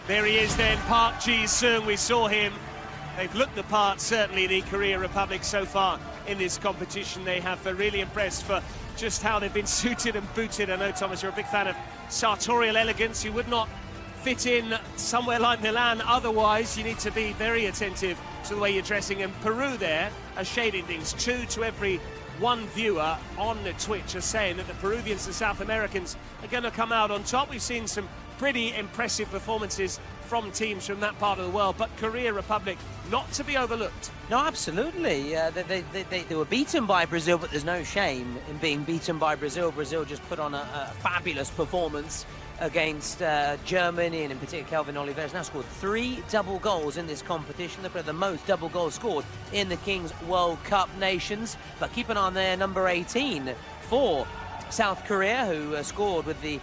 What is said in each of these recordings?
There he is then, Park Ji-sung. We saw him. They've looked the part, certainly, the Korea Republic so far in this competition. They have really impressed for just how they've been suited and booted. I know, Thomas, you're a big fan of sartorial elegance. You would not fit in somewhere like Milan otherwise. You need to be very attentive to the way you're dressing. And Peru there are shading things. 2 to every 1 viewer on the Twitch are saying that the Peruvians and South Americans are going to come out on top. We've seen some pretty impressive performances from teams from that part of the world, but Korea Republic not to be overlooked. No, absolutely. They were beaten by Brazil, but there's no shame in being beaten by Brazil. Brazil just put on a fabulous performance against Germany, and in particular Kelvin Oliveira now scored 3 double goals in this competition. They've got the most double goals scored in the Kings World Cup nations. But keep an eye on their number 18 for South Korea, who scored with the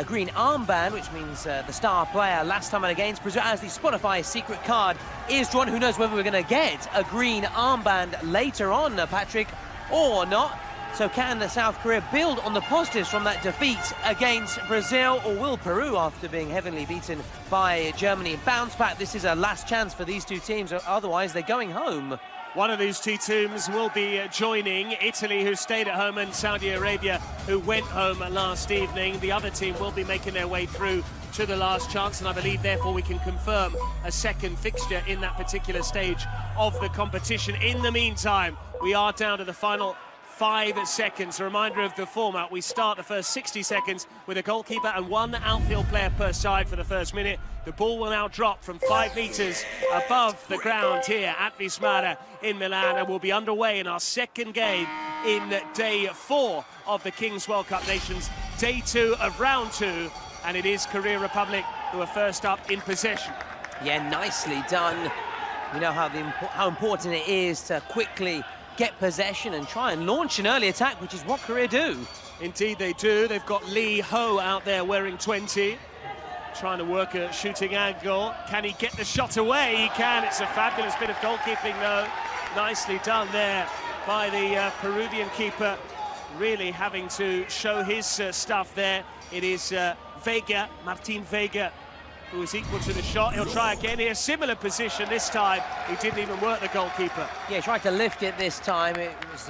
green armband, which means the star player last time against Brazil, as the Spotify secret card is drawn. Who knows whether we're going to get a green armband later on, Patrick, or not. So can South Korea build on the positives from that defeat against Brazil, or will Peru, after being heavily beaten by Germany, bounce back? This is a last chance for these two teams, otherwise they're going home. One of these two teams will be joining Italy, who stayed at home, and Saudi Arabia, who went home last evening. The other team will be making their way through to the last chance, and I believe, therefore, we can confirm a second fixture in that particular stage of the competition. In the meantime, we are down to the final 5 seconds. A reminder of the format: we start the first 60 seconds with a goalkeeper and 1 outfield player per side for the first minute. The ball will now drop from 5 meters above the ground here at Vismara in Milan, and we'll be underway in our second game in day 4 of the Kings World Cup Nations, day 2 of round 2, and it is Korea Republic who are first up in possession. Yeah, nicely done. You know how important it is to quickly get possession and try and launch an early attack, which is what Korea do. Indeed they do. They've got Lee Ho out there wearing 20, trying to work a shooting angle. Can he get the shot away? He can. It's a fabulous bit of goalkeeping, though. Nicely done there by the Peruvian keeper, really having to show his stuff there. It is Vega, Martin Vega, who is equal to the shot. He'll try again here. Similar position this time. He didn't even work the goalkeeper. Yeah, he tried to lift it this time. It was,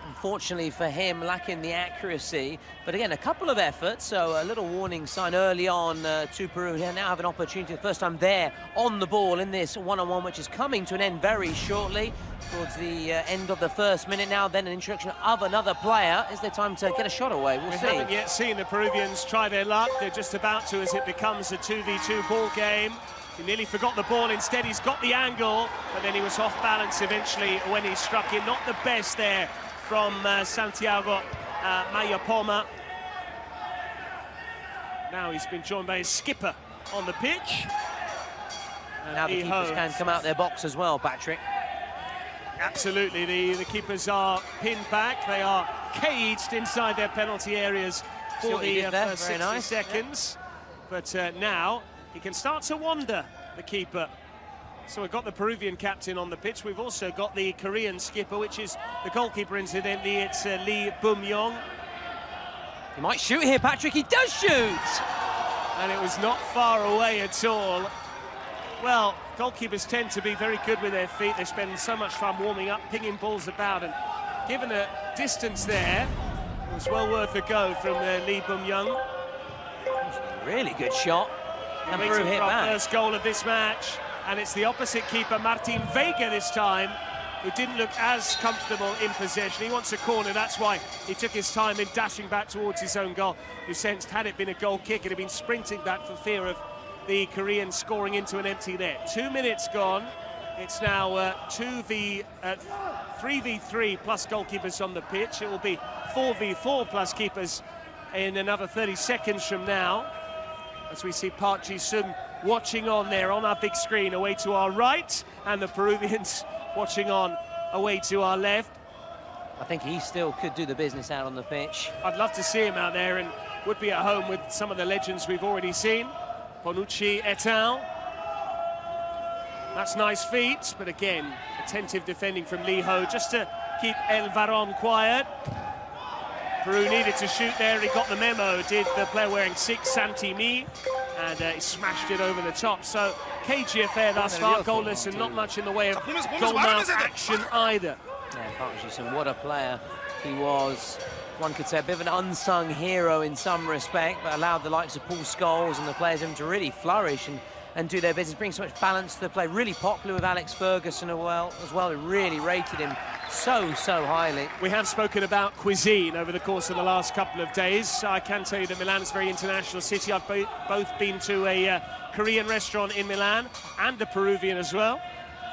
unfortunately for him, lacking the accuracy. But again, a couple of efforts, so a little warning sign early on to Peru. They now have an opportunity, the first time they're on the ball in this one-on-one, which is coming to an end very shortly, towards the end of the first minute now. Then an introduction of another player. Is there time to get a shot away? We'll see. We haven't yet seen the Peruvians try their luck. They're just about to, as it becomes a 2v2 ball game. He nearly forgot the ball. Instead, he's got the angle, but then he was off balance eventually when he struck in. Not the best there from Santiago Mayapoma. Now he's been joined by his skipper on the pitch. And now the keepers can come out their box as well, Patrick. Absolutely, the keepers are pinned back. They are caged inside their penalty areas for the first 60 seconds. Yeah. But now he can start to wander, the keeper. So we've got the Peruvian captain on the pitch. We've also got the Korean skipper, which is the goalkeeper, incidentally. It's Lee Bum-yong. He might shoot here, Patrick. He does shoot! And it was not far away at all. Well, goalkeepers tend to be very good with their feet. They spend so much time warming up, pinging balls about, and given a distance there, it was well worth a go from Lee Bum-yong. Really good shot. And Peru hit back. First goal of this match, and it's the opposite keeper, Martin Vega, this time, who didn't look as comfortable in possession. He wants a corner, that's why he took his time in dashing back towards his own goal. You sensed, had it been a goal kick, it had been sprinting back for fear of the Koreans scoring into an empty net. 2 minutes gone. It's now 3v3 plus goalkeepers on the pitch. It will be 4v4 plus keepers in another 30 seconds from now, as we see Park Ji-sung watching on there on our big screen away to our right, and the Peruvians watching on away to our left. I think he still could do the business out on the pitch. I'd love to see him out there, and would be at home with some of the legends we've already seen. Bonucci et al. That's nice feet, but again, attentive defending from Lee Ho, just to keep El Varón quiet. Peru needed to shoot there. He got the memo, did the player wearing 6, Santi Mi. and he smashed it over the top. So cagey affair thus far, goalless, and not much in the way of goalmouth action either. Yeah, Parkinson, what a player he was. One could say a bit of an unsung hero in some respect, but allowed the likes of Paul Scholes and the players of him to really flourish and do their business, bring so much balance to the play. Really popular with Alex Ferguson as well. He really rated him so highly. We have spoken about cuisine over the course of the last couple of days. I can tell you that Milan is a very international city. I've both been to a Korean restaurant in Milan and a Peruvian as well.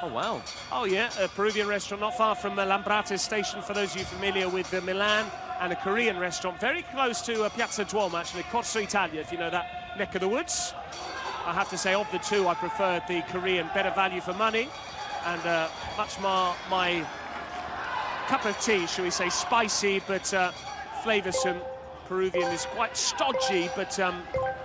Oh, wow. Oh, yeah, a Peruvian restaurant not far from Lambrate station, for those of you familiar with Milan, and a Korean restaurant very close to Piazza Duomo, actually, Corso Italia, if you know that neck of the woods. I have to say, of the two, I preferred the Korean, better value for money, and much more my cup of tea, shall we say, spicy but flavoursome. Peruvian is quite stodgy but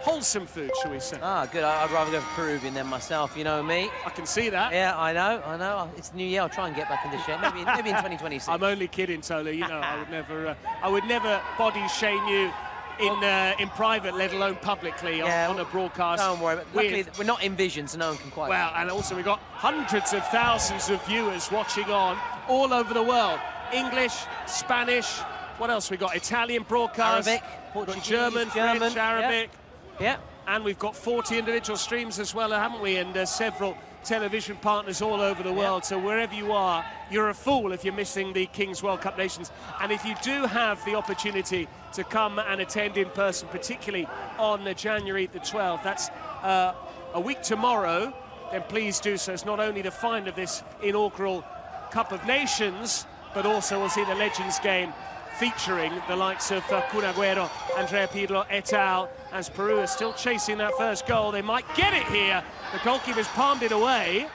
wholesome food, shall we say. Ah, good. I'd rather go for Peruvian than myself, you know me. I can see that. Yeah, I know. It's New Year. I'll try and get back in the shape. Maybe in 2026. I'm only kidding, Tola. You know, I would never body shame you in private, let alone publicly on a broadcast. Don't worry. Luckily, we're not in vision, so no one can quite. Well, and also we've got hundreds of thousands of viewers watching on all over the world. English, Spanish. What else we got? Italian broadcast, Arabic, Portuguese, German, French, Arabic. Yeah. And we've got 40 individual streams as well, haven't we? And several television partners all over the world. So wherever you are, you're a fool if you're missing the Kings World Cup Nations. And if you do have the opportunity to come and attend in person, particularly on January the 12th, that's a week tomorrow, then please do so. It's not only the final of this inaugural Cup of Nations, but also we'll see the Legends game featuring the likes of Kun Agüero, Andrea Pirlo et al. As Peru is still chasing that first goal. They might get it here. The goalkeeper's palmed it away,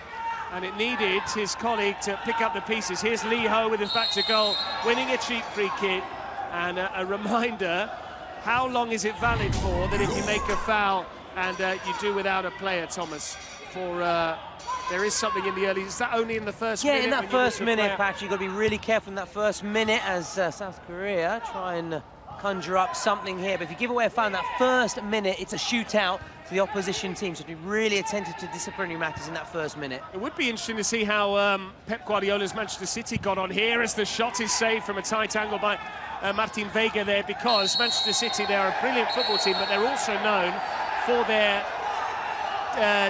and it needed his colleague to pick up the pieces. Here's Lee Ho with his back to goal, winning a cheap free kick. And a reminder, how long is it valid for that if you make a foul and you do without a player, Thomas? For there is something in the early. Is that only in the first minute? Yeah, in that first minute, Patrick, you've got to be really careful in that first minute as South Korea try and conjure up something here. But if you give away a foul in that first minute, it's a shootout to the opposition team. So be really attentive to disciplinary matters in that first minute. It would be interesting to see how Pep Guardiola's Manchester City got on here as the shot is saved from a tight angle by Martin Vega there, because Manchester City, they're a brilliant football team, but they're also known for their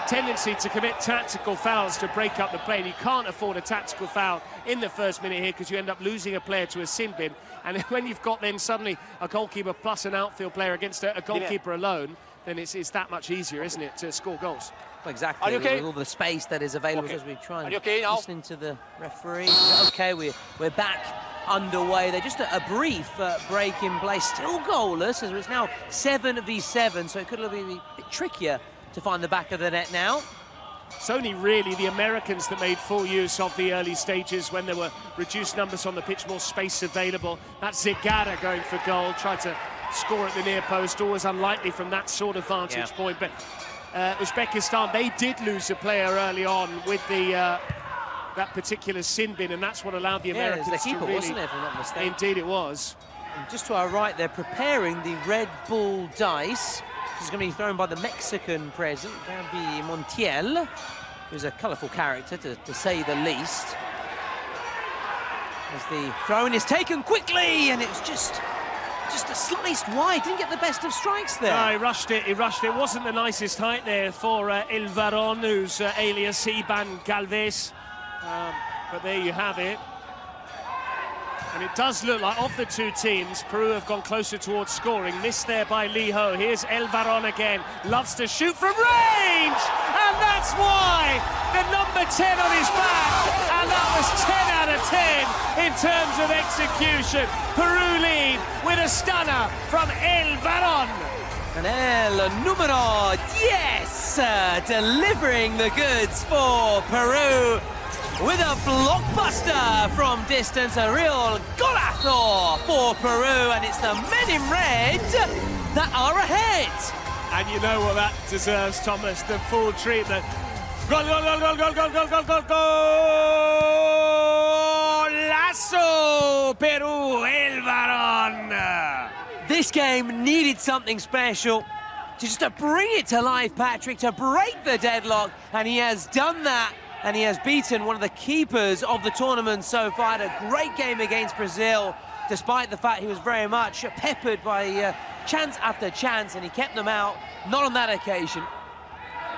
tendency to commit tactical fouls to break up the play, and you can't afford a tactical foul in the first minute here because you end up losing a player to a sin bin. And when you've got then suddenly a goalkeeper plus an outfield player against a goalkeeper alone, then it's that much easier, isn't it, to score goals? Exactly. Are you okay? With all the space that is available as we try and Are you okay now? listening to the referee. Okay, we're back underway. They're just a brief break in play, still goalless as it's now 7v7, so it could be a bit trickier to find the back of the net now. It's only really the Americans that made full use of the early stages when there were reduced numbers on the pitch, more space available. That's Zagara going for goal, tried to score at the near post, always unlikely from that sort of vantage point. But Uzbekistan, they did lose a player early on with the that particular sin bin, and that's what allowed the Americans the keeper, to really... wasn't it, if I'm not mistaken? Indeed it was. And just to our right, they're preparing the Red Bull dice. This is going to be thrown by the Mexican president, Gaby Montiel, who's a colourful character, to say the least. As the throw-in is taken quickly, and it's just a sliced wide. Didn't get the best of strikes there. No, he rushed it. It wasn't the nicest height there for El Varón, who's alias Iban Galvez. But there you have it. And it does look like, of the two teams, Peru have gone closer towards scoring. Missed there by Lee Ho. Here's El Varón again. Loves to shoot from range! And that's why the number 10 on his back. And that was 10 out of 10 in terms of execution. Peru lead with a stunner from El Varón. And El Número 10 delivering the goods for Peru. With a blockbuster from distance, a real golazo for Peru, and it's the men in red that are ahead. And you know what that deserves, Thomas, the full treatment. Gol, gol, gol, gol, gol, gol, gol, gol, gol, golazo, Peru, El Varón. This game needed something special. just to bring it to life, Patrick, to break the deadlock, and he has done that, and he has beaten one of the keepers of the tournament so far. Had a great game against Brazil, despite the fact he was very much peppered by chance after chance, and he kept them out, not on that occasion.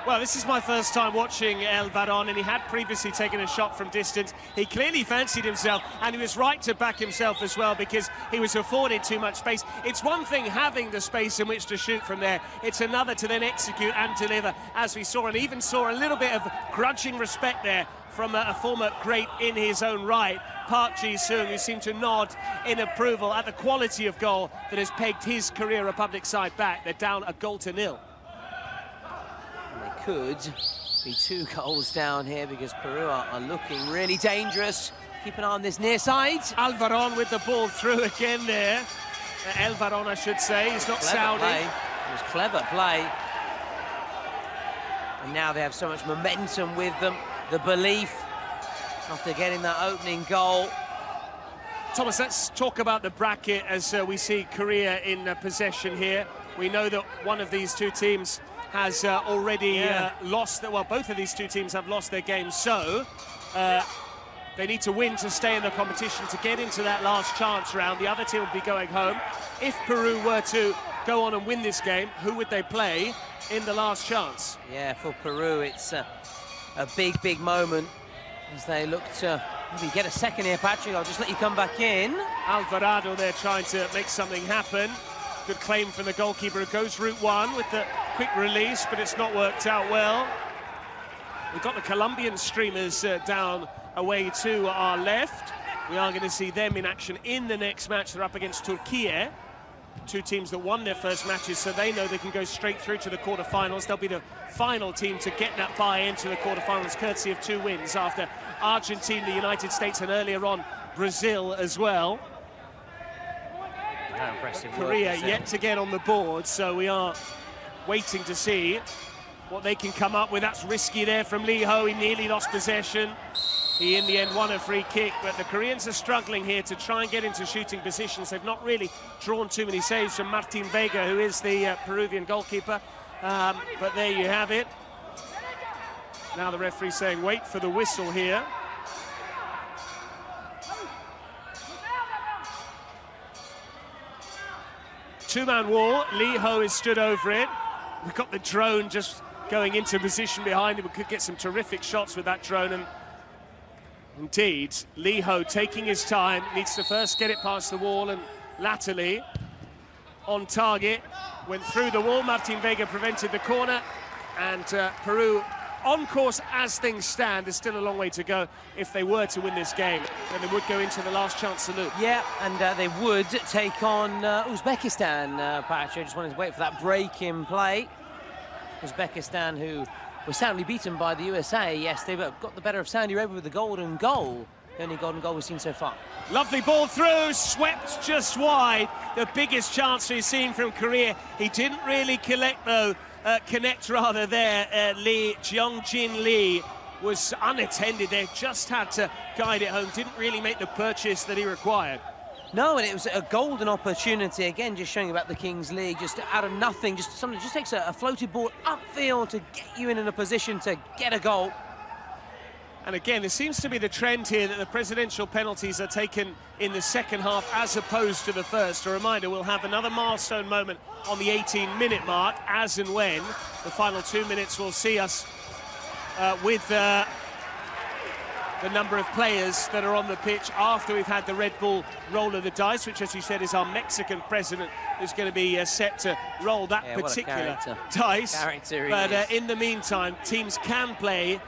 Well, this is my first time watching El Varón, and he had previously taken a shot from distance. He clearly fancied himself, and he was right to back himself as well, because he was afforded too much space. It's one thing having the space in which to shoot from there. It's another to then execute and deliver, as we saw, and even saw a little bit of grudging respect there from a former great in his own right, Park Ji-sung, who seemed to nod in approval at the quality of goal that has pegged his Korea Republic side back. They're down 1-0. Could be 2 goals down here, because Peru are looking really dangerous. Keep an eye on this near side. Alvaron with the ball through again there. El Varón, I should say. He's not Saudi. It was clever play. And now they have so much momentum with them. The belief after getting that opening goal. Thomas, let's talk about the bracket as we see Korea in possession here. We know that one of these two teams has already lost, well, both of these two teams have lost their games, so they need to win to stay in the competition to get into that last chance round. The other team will be going home. If Peru were to go on and win this game, who would they play in the last chance? Yeah, for Peru, it's a big moment as they look to maybe get a second here. Patrick, I'll just let you come back in. Alvarado there trying to make something happen. Good claim from the goalkeeper, who goes route one with the quick release, but it's not worked out well. We've got the Colombian streamers down away to our left. We are going to see them in action in the next match. They're up against Turkey, two teams that won their first matches, so they know they can go straight through to the quarterfinals. They'll be the final team to get that bye into the quarterfinals, courtesy of 2 wins after Argentina, the United States, and earlier on Brazil as well. How impressive. Korea yet to get on the board, so we are waiting to see what they can come up with. That's risky there from Lee Ho. He nearly lost possession. He in the end won a free kick, but the Koreans are struggling here to try and get into shooting positions. They've not really drawn too many saves from Martin Vega, who is the Peruvian goalkeeper, but there you have it. Now the referee saying wait for the whistle here. Two-man wall, Lee Ho is stood over it. We've got the drone just going into position behind him. We could get some terrific shots with that drone, and indeed, Lee Ho taking his time, needs to first get it past the wall, and latterly on target, went through the wall. Martin Vega prevented the corner, and Peru on course as things stand. There's still a long way to go. If they were to win this game, then they would go into the last chance salute. Yeah, and they would take on Uzbekistan, Patrick. I just wanted to wait for that break in play. Uzbekistan, who were soundly beaten by the USA yesterday, but got the better of Saudi Arabia with the golden goal. The only golden goal we've seen so far. Lovely ball through, swept just wide. The biggest chance we've seen from Korea. He didn't really connect there. Lee, Jeongjin Lee was unattended there, just had to guide it home. Didn't really make the purchase that he required. No, and it was a golden opportunity, again, just showing about the Kings League, just out of nothing, just somebody just takes a floated ball upfield to get you in a position to get a goal. And again, there seems to be the trend here that the presidential penalties are taken in the second half as opposed to the first. A reminder, we'll have another milestone moment on the 18-minute mark, as and when the final 2 minutes will see us with the number of players that are on the pitch after we've had the Red Bull roll of the dice, which, as you said, is our Mexican president, who's going to be set to roll that particular dice. But in the meantime, teams can play,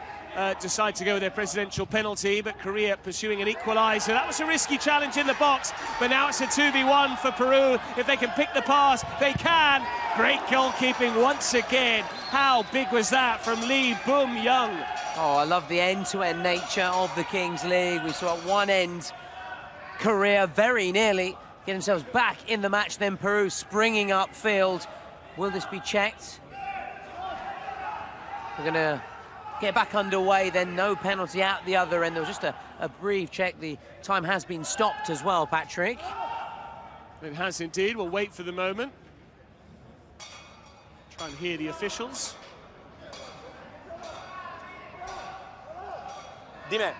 decide to go with their presidential penalty, but Korea pursuing an equaliser. That was a risky challenge in the box, but now it's a 2v1 for Peru. If they can pick the pass, they can. Great goalkeeping once again. How big was that from Lee Boom-young? Oh, I love the end-to-end nature of the Kings League. We saw at one end Korea very nearly get themselves back in the match, then Peru springing upfield. Will this be checked? We're going to get back underway, then no penalty out the other end. There was just a brief check. The time has been stopped as well, Patrick. It has indeed. We'll wait for the moment. Try and hear the officials. Dime.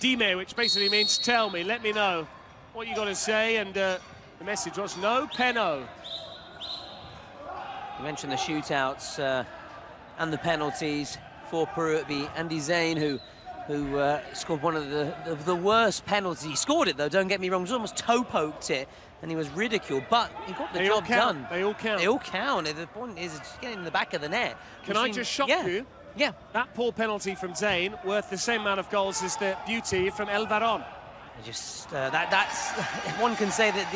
Dime, which basically means tell me, let me know what you got to say, and the message was no peno. You mentioned the shootouts and the penalties for Peru. It'd be Andy Zayn who scored one of the worst penalties. He scored it though, don't get me wrong, he almost toe poked it and he was ridiculed, but he got the job done. They all count. They all count. The point is just getting in the back of the net. Can I just shock you? Yeah. That poor penalty from Zayn worth the same amount of goals as the beauty from El Varón. Just that's one can say that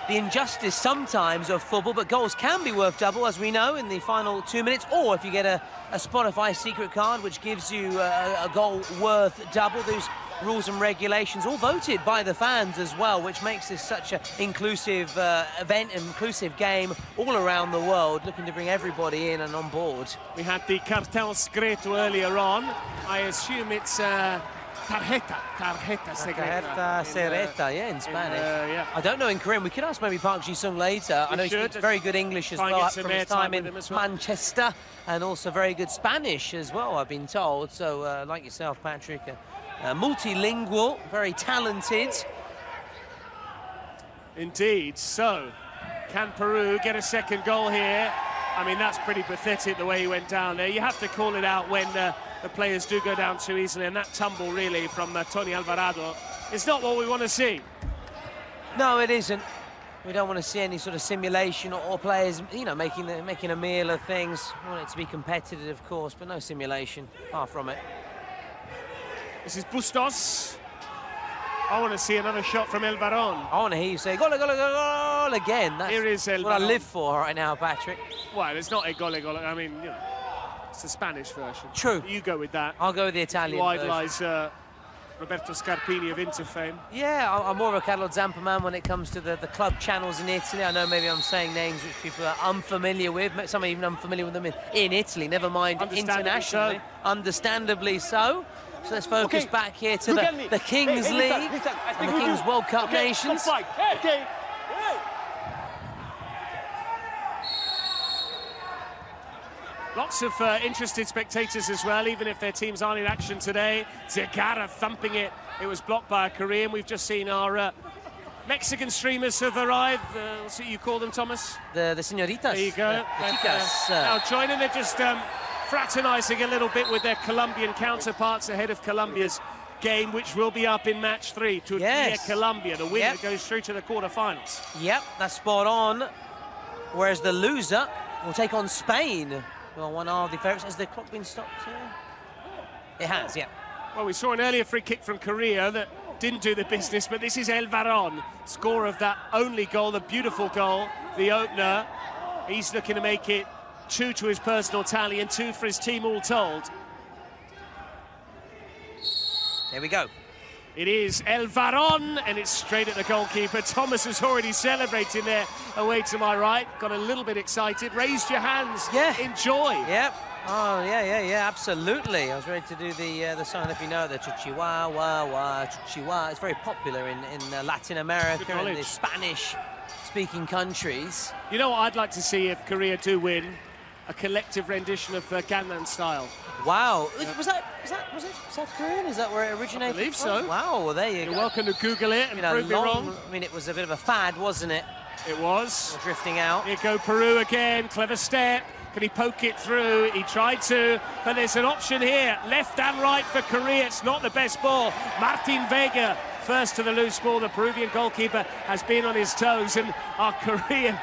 the injustice sometimes of football, but goals can be worth double, as we know, in the final 2 minutes, or if you get a Spotify secret card which gives you a goal worth double. Those rules and regulations all voted by the fans as well, which makes this such an inclusive event, inclusive game all around the world, looking to bring everybody in and on board. We had the cartel secreto earlier on. I assume it's tarjeta secreta. Yeah, in Spanish. Yeah. I don't know in Korean. We could ask maybe Park Ji-sung later. I know he speaks very good English as well, from his time in Manchester, and also very good Spanish as well, I've been told. So, like yourself, Patrick, multilingual, very talented. Indeed. So, can Peru get a second goal here? I mean, that's pretty pathetic the way he went down there. You have to call it out when the players do go down too easily, and that tumble really from Tony Alvarado is not what we want to see. No, it isn't. We don't want to see any sort of simulation or players, you know, making a meal of things. We want it to be competitive, of course, but no simulation. Far from it. This is Bustos. I want to see another shot from El Varón. I want to hear you say, goal, goal, goal, goal again. That's Here is El what I Varón. live for right now, Patrick. Well, it's not a gole. I mean, you know, it's the Spanish version. True. You go with that. I'll go with the Italian You version. idolise Roberto Scarpini of Inter fame. Yeah, I'm more of a Carlo Zampa man when it comes to the club channels in Italy. I know maybe I'm saying names which people are unfamiliar with. Some are even unfamiliar with them in Italy, never mind internationally. So. Understandably so. So let's focus back here to the Kings League and the Kings World Cup nations. Lots of interested spectators as well, even if their teams aren't in action today. Zegara thumping it. It was blocked by a Korean. We've just seen our Mexican streamers have arrived. What's it you call them, Thomas? The señoritas. There you go. Now joining, they're just fraternising a little bit with their Colombian counterparts ahead of Colombia's game, which will be up in match 3 to Colombia. The winner goes through to the quarterfinals. Yep, that's spot on. Whereas the loser will take on Spain. Well, one of the favorites. Has the clock been stopped here? It has, yeah. Well, we saw an earlier free kick from Korea that didn't do the business, but this is El Varón, scorer of that only goal, the beautiful goal, the opener. He's looking to make it 2 to his personal tally and 2 for his team all told. There we go. It is El Varón, and it's straight at the goalkeeper. Thomas was already celebrating there away to my right. Got a little bit excited. Raised your hands. Yeah. Enjoy. Yep. Oh, yeah, absolutely. I was ready to do the song, if you know, the Chihuahua, Chihuahua. It's very popular in Latin America and the Spanish-speaking countries. You know what I'd like to see if Korea do win? A collective rendition of Gangnam Style. Wow. Was that South Korean? Is that where it originated? I believe so. Wow, well, there you go. You're welcome to Google it and prove me wrong. I mean, it was a bit of a fad, wasn't it? It was. Drifting out. Here go Peru again. Clever step. Can he poke it through? He tried to, but there's an option here. Left and right for Korea. It's not the best ball. Martin Vega first to the loose ball. The Peruvian goalkeeper has been on his toes, and our Korean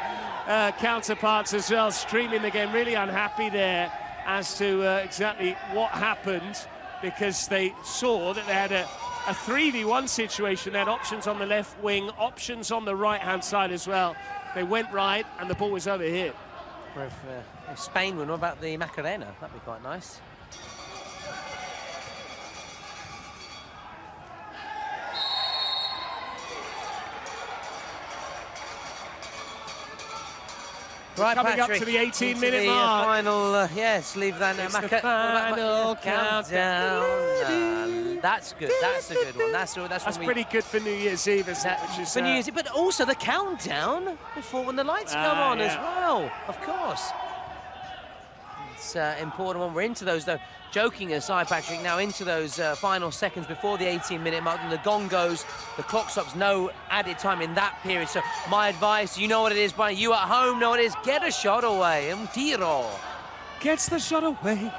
counterparts as well streaming the game, really unhappy there as to exactly what happened, because they saw that they had a 3v1 situation. They had options on the left wing, options on the right-hand side as well. They went right, and the ball was over here. Or if Spain were, what about the Macarena? That'd be quite nice. Right, coming Patrick, up to the 18-minute the mark. Final, yes, leave that. It's the final countdown. That's good. That's a good one. That's pretty good for New Year's Eve, isn't it? Which is, for New Year's Eve, but also the countdown before when the lights come on as well. Of course. It's important when we're into those, though. Joking aside, Patrick, now into those final seconds before the 18-minute mark, and the gong goes, the clock stops, no added time in that period. So my advice, you know what it is, Brian, you at home know what it is, get a shot away. Un tiro. Gets the shot away.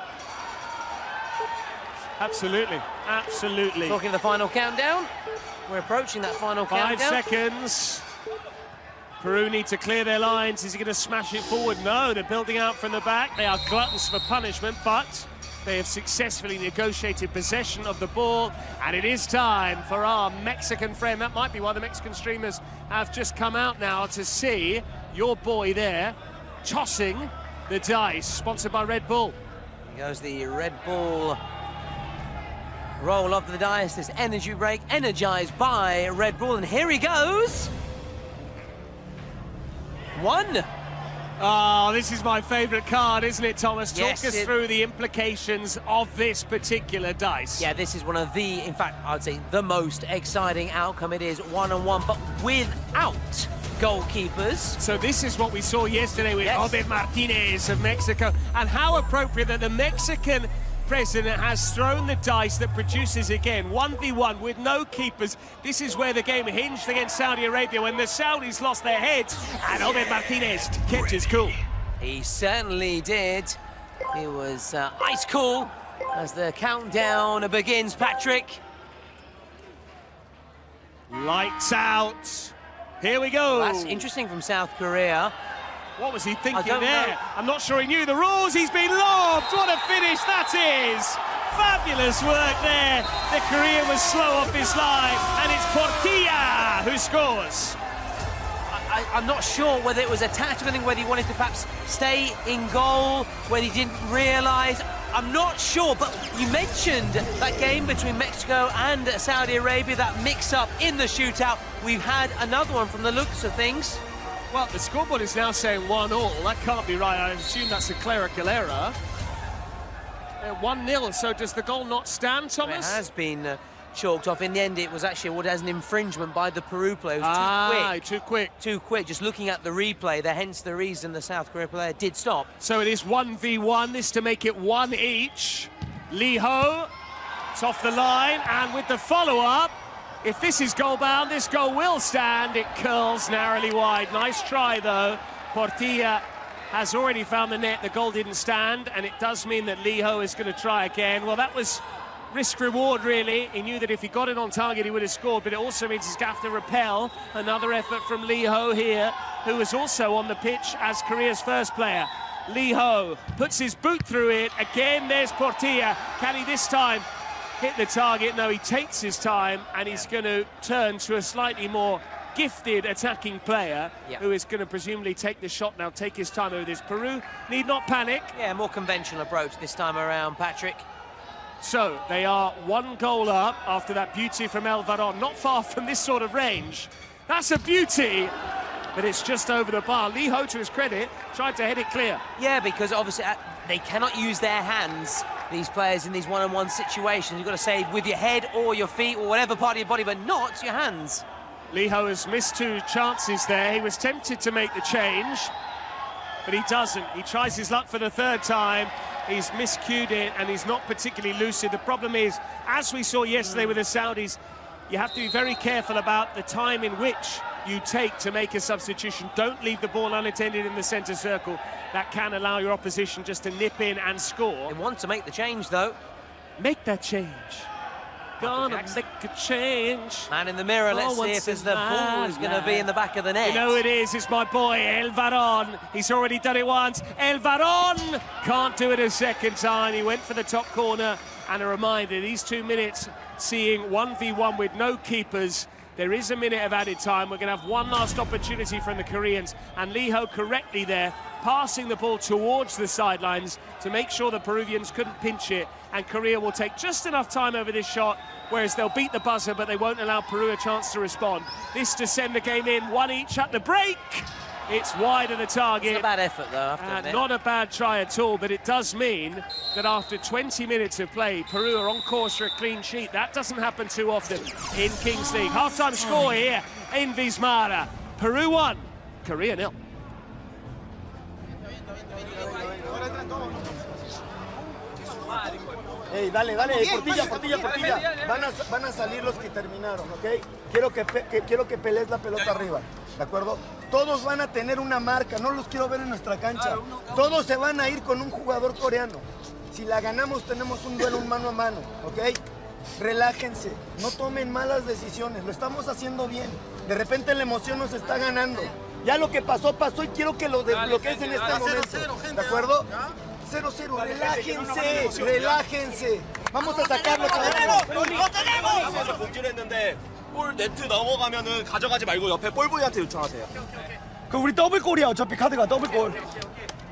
Absolutely, absolutely. Talking of the final countdown, we're approaching that final 5 countdown. seconds. Peru need to clear their lines. Is he going to smash it forward? No, they're building out from the back. They are gluttons for punishment, but they have successfully negotiated possession of the ball, and it is time for our Mexican friend. That might be why the Mexican streamers have just come out now to see your boy there tossing the dice, sponsored by Red Bull. Here goes the Red Bull roll of the dice, this energy break, energized by Red Bull, and here he goes. 1. Oh, this is my favourite card, isn't it, Thomas? Yes, Talk us through the implications of this particular dice. Yeah, this is one of the, in fact, I'd say the most exciting outcome. It is 1-on-1, but without goalkeepers. So this is what we saw yesterday with Yes. Martinez of Mexico, and how appropriate that the Mexican president has thrown the dice that produces, again, 1v1 with no keepers. This is where the game hinged against Saudi Arabia when the Saudis lost their heads, and Obed Martinez kept his cool. He certainly did. He was ice cool as the countdown begins, Patrick. Lights out. Here we go. That's interesting from South Korea. What was he thinking I don't there? know. I'm not sure he knew the rules. He's been lobbed. What a finish that is. Fabulous work there. The Korean was slow off his line, and it's Portilla who scores. I'm not sure whether it was a tactical thing, whether he wanted to perhaps stay in goal, whether he didn't realise. I'm not sure, but you mentioned that game between Mexico and Saudi Arabia, that mix-up in the shootout. We've had another one from the looks of things. Well, the scoreboard is now saying 1-1. That can't be right. I assume that's a clerical error. 1-0, so does the goal not stand, Thomas? It has been chalked off. In the end, it was actually awarded as an infringement by the Peru player. It was too quick. Too quick. Just looking at the replay there, hence the reason the South Korea player did stop. So it is 1v1, this to make it 1 each. Lee Ho, it's off the line, and with the follow-up, if this is goal-bound, this goal will stand. It curls narrowly wide. Nice try, though. Portilla has already found the net. The goal didn't stand, and it does mean that Lee Ho is going to try again. Well, that was risk-reward, really. He knew that if he got it on target, he would have scored, but it also means he's going to have to repel another effort from Lee Ho here, who was also on the pitch as Korea's first player. Lee Ho puts his boot through it. Again, there's Portilla. Can he this time hit the target? No, he takes his time, and he's going to turn to a slightly more gifted attacking player who is going to presumably take the shot now, take his time over this. Peru need not panic. Yeah, more conventional approach this time around, Patrick. So they are 1 goal up after that beauty from El Varon, not far from this sort of range. That's a beauty, but it's just over the bar. Lee Ho, to his credit, tried to head it clear. Yeah, because obviously they cannot use their hands, these players, in these one-on-one situations. You've got to say with your head or your feet or whatever part of your body, but not your hands. Lee Ho has missed 2 chances there. He was tempted to make the change, but he doesn't. He tries his luck for the 3rd time. He's miscued it, and he's not particularly lucid. The problem is, as we saw yesterday with the Saudis, you have to be very careful about the time in which you take to make a substitution. Don't leave the ball unattended in the centre circle. That can allow your opposition just to nip in and score. They want to make the change, though. Make that change. Gonna make a change. Man in the mirror, let's see if the ball is going to be in the back of the net. You know it is, it's my boy, El Varon. He's already done it once. El Varon can't do it a 2nd time. He went for the top corner, and a reminder, these 2 minutes seeing 1v1 with no keepers. There is a minute of added time. We're going to have one last opportunity from the Koreans, and Lee Ho correctly there, passing the ball towards the sidelines to make sure the Peruvians couldn't pinch it, and Korea will take just enough time over this shot, whereas they'll beat the buzzer, but they won't allow Peru a chance to respond. This to send the game in, 1 each at the break, It's wide of the target. It's a bad effort, though, I have to admit. Not a bad try at all, but it does mean that after 20 minutes of play, Peru are on course for a clean sheet. That doesn't happen too often in Kings League. Half-time score here in Vismara. Peru 1, Korea 0. Hey, dale, portilla. Van a salir los que terminaron, ¿ok? Quiero que pelees la pelota arriba, ¿de acuerdo? Todos van a tener una marca, no los quiero ver en nuestra cancha. Todos se van a ir con un jugador coreano. Si la ganamos, tenemos un duelo, un mano a mano, ¿ok? Relájense, no tomen malas decisiones, lo estamos haciendo bien. De repente la emoción nos está ganando. Ya lo que pasó, y quiero que lo desbloquees en este momento, ¿de acuerdo? 0-0, relájense. Vamos a sacarlo. lo tenemos. 복귀를 했는데 볼 네트 넘어가면은 가져가지 말고 옆에 볼보이한테 요청하세요. 그 우리 더블골이야. 어차피 카드가 더블골.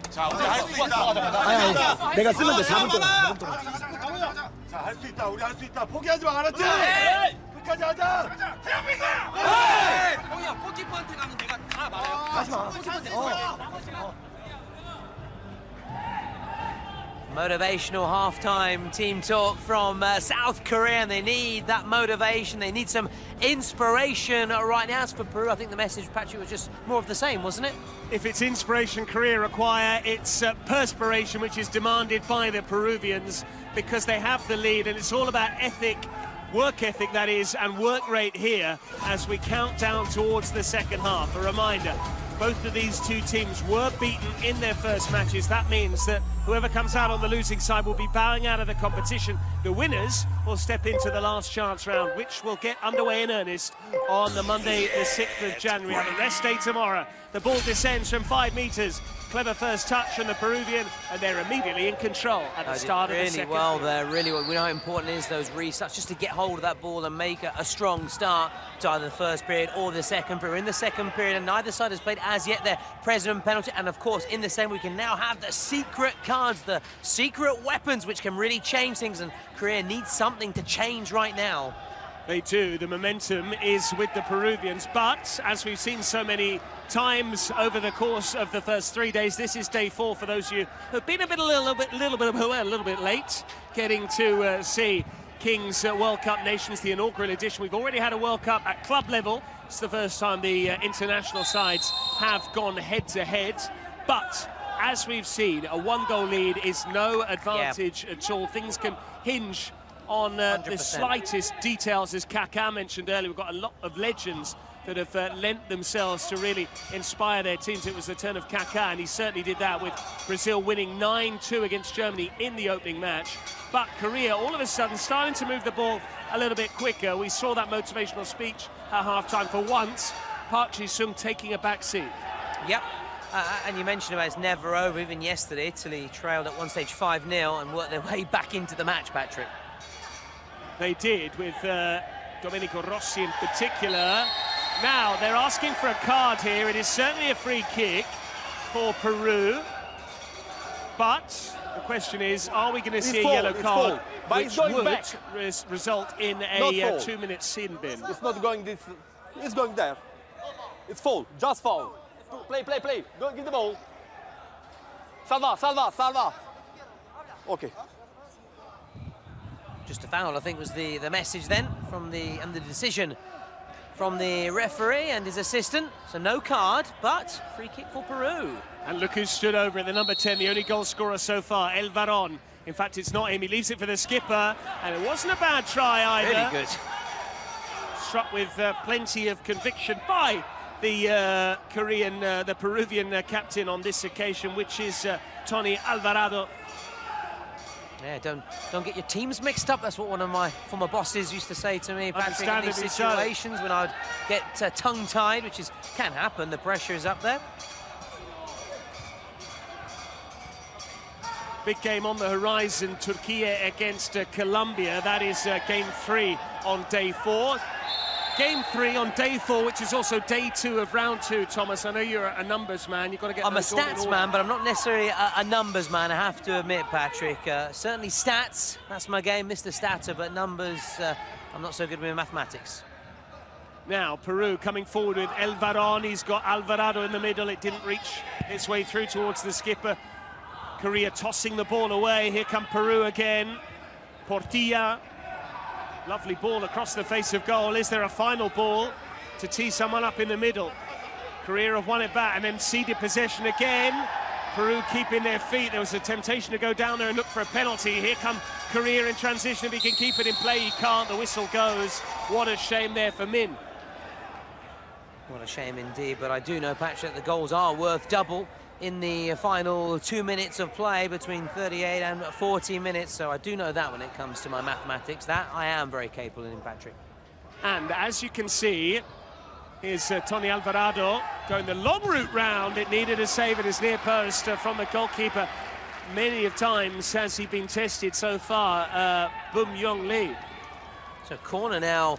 자, 우리 할 수 있다. 아니, 내가 쓰면 돼. 4분 동안. 자, 할 수 있다. 우리 할 수 있다. 포기하지 마. 알았지? 끝까지 하자. 대한민국! 형이야, 골키퍼한테 가면 내가 다 말해요. 가지 마. Motivational half-time team talk from South Korea, and they need that motivation. They need some inspiration right now. As for Peru, I think the message, Patrick, was just more of the same, wasn't it? If it's inspiration Korea require, it's perspiration, which is demanded by the Peruvians because they have the lead, and it's all about work ethic that is, and work rate here as we count down towards the second half. A reminder, both of these two teams were beaten in their first matches. That means that whoever comes out on the losing side will be bowing out of the competition. The winners will step into the last chance round, which will get underway in earnest on the Monday, the 6th of January. And the rest day tomorrow. The ball descends from 5 metres. Clever first touch from the Peruvian, and they're immediately in control at the start of the second. Really well there, really well. We know how important it is, those restarts, just to get hold of that ball and make a strong start to either the first period or the second period. In the second period, and neither side has played as yet their president penalty, and of course, in the same, we can now have the secret cards, the secret weapons, which can really change things, and Korea needs something to change right now. They do. The momentum is with the Peruvians, but as we've seen so many times over the course of the first 3 days, this is day 4 for those of you who've been a little bit late getting to see Kings World Cup Nations, the inaugural edition. We've already had a World Cup at club level. It's the first time the international sides have gone head-to-head, but as we've seen, a 1-goal lead is no advantage at all. Things can hinge on the slightest details, as Kaká mentioned earlier. We've got a lot of legends that have lent themselves to really inspire their teams. It was the turn of Kaká, and he certainly did that with Brazil winning 9-2 against Germany in the opening match. But Korea, all of a sudden, starting to move the ball a little bit quicker. We saw that motivational speech at half-time for once. Park Ji-sung taking a back seat. Yep. And you mentioned about it's never over. Even yesterday, Italy trailed at one stage 5-0 and worked their way back into the match, Patrick. They did, with Domenico Rossi in particular. Now, they're asking for a card here. It is certainly a free kick for Peru. But the question is, are we going to see a yellow card, which would result in a 2-minute sin bin? It's not going this. It's going there. It's foul. Just foul. Play. Go give the ball. Salva. Okay. Just a foul, I think, was the message then from the decision from the referee and his assistant. So no card, but free kick for Peru. And look who stood over it, the number 10, the only goal scorer so far, El Varón. In fact, it's not him. He leaves it for the skipper, and it wasn't a bad try either. Really good. Struck with plenty of conviction by the Peruvian captain on this occasion, which is Tony Alvarado. Yeah, don't get your teams mixed up. That's what one of my former bosses used to say to me, Patrick, in these situations when I would get tongue-tied, which can happen. The pressure is up there. Big game on the horizon, Turkey against Colombia. That is game 3 on day 4. Game 3 on day 4, which is also day 2 of round 2, Thomas. I know you're a numbers man. You've got to get. I'm a stats man, but I'm not necessarily a numbers man, I have to admit, Patrick. Certainly stats, that's my game, Mr. Statter, but numbers, I'm not so good with mathematics. Now, Peru coming forward with El Varón. He's got Alvarado in the middle. It didn't reach its way through towards the skipper. Korea tossing the ball away. Here come Peru again. Portilla. Lovely ball across the face of goal. Is there a final ball to tee someone up in the middle? Korea have won it back and then ceded possession again. Peru keeping their feet. There was a temptation to go down there and look for a penalty. Here come Korea in transition. If he can keep it in play, he can't. The whistle goes. What a shame there for Min. What a shame indeed, but I do know, Patrick, the goals are worth double in the final 2 minutes of play, between 38 and 40 minutes, so I do know that when it comes to my mathematics. That I am very capable in, Patrick. And as you can see, here's Tony Alvarado going the long route round. It needed a save at his near post from the goalkeeper. Many of times has he been tested so far, Bum Yong Lee. So corner now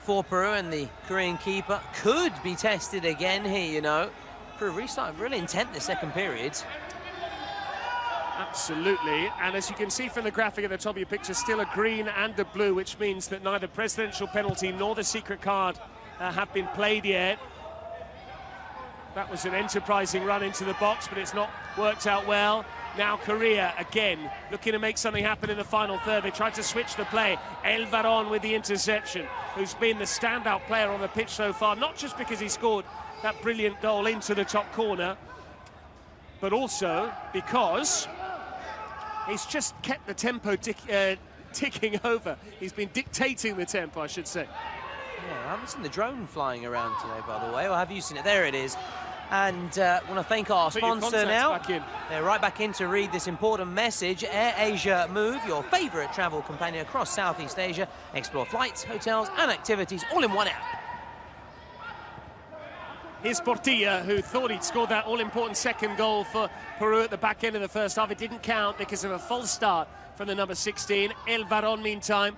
for Peru, and the Korean keeper could be tested again here, you know. Peru restarted really intent the second period. Absolutely, and as you can see from the graphic at the top of your picture, still a green and a blue, which means that neither presidential penalty nor the secret card have been played yet. That was an enterprising run into the box, but it's not worked out well. Now Korea again looking to make something happen in the final third. They tried to switch the play. El Varón with the interception, who's been the standout player on the pitch so far, not just because he scored that brilliant goal into the top corner, but also because he's just kept the tempo ticking over. He's been dictating the tempo, I should say. Yeah, I haven't seen the drone flying around today, by the way. Or have you seen it? There it is. And I want to thank our sponsor now. They're right back in to read this important message. Air Asia Move, your favourite travel companion across Southeast Asia. Explore flights, hotels and activities all in one app. Here's Portilla, who thought he'd scored that all-important second goal for Peru at the back end of the first half. It didn't count because of a false start from the number 16. El Varón, meantime.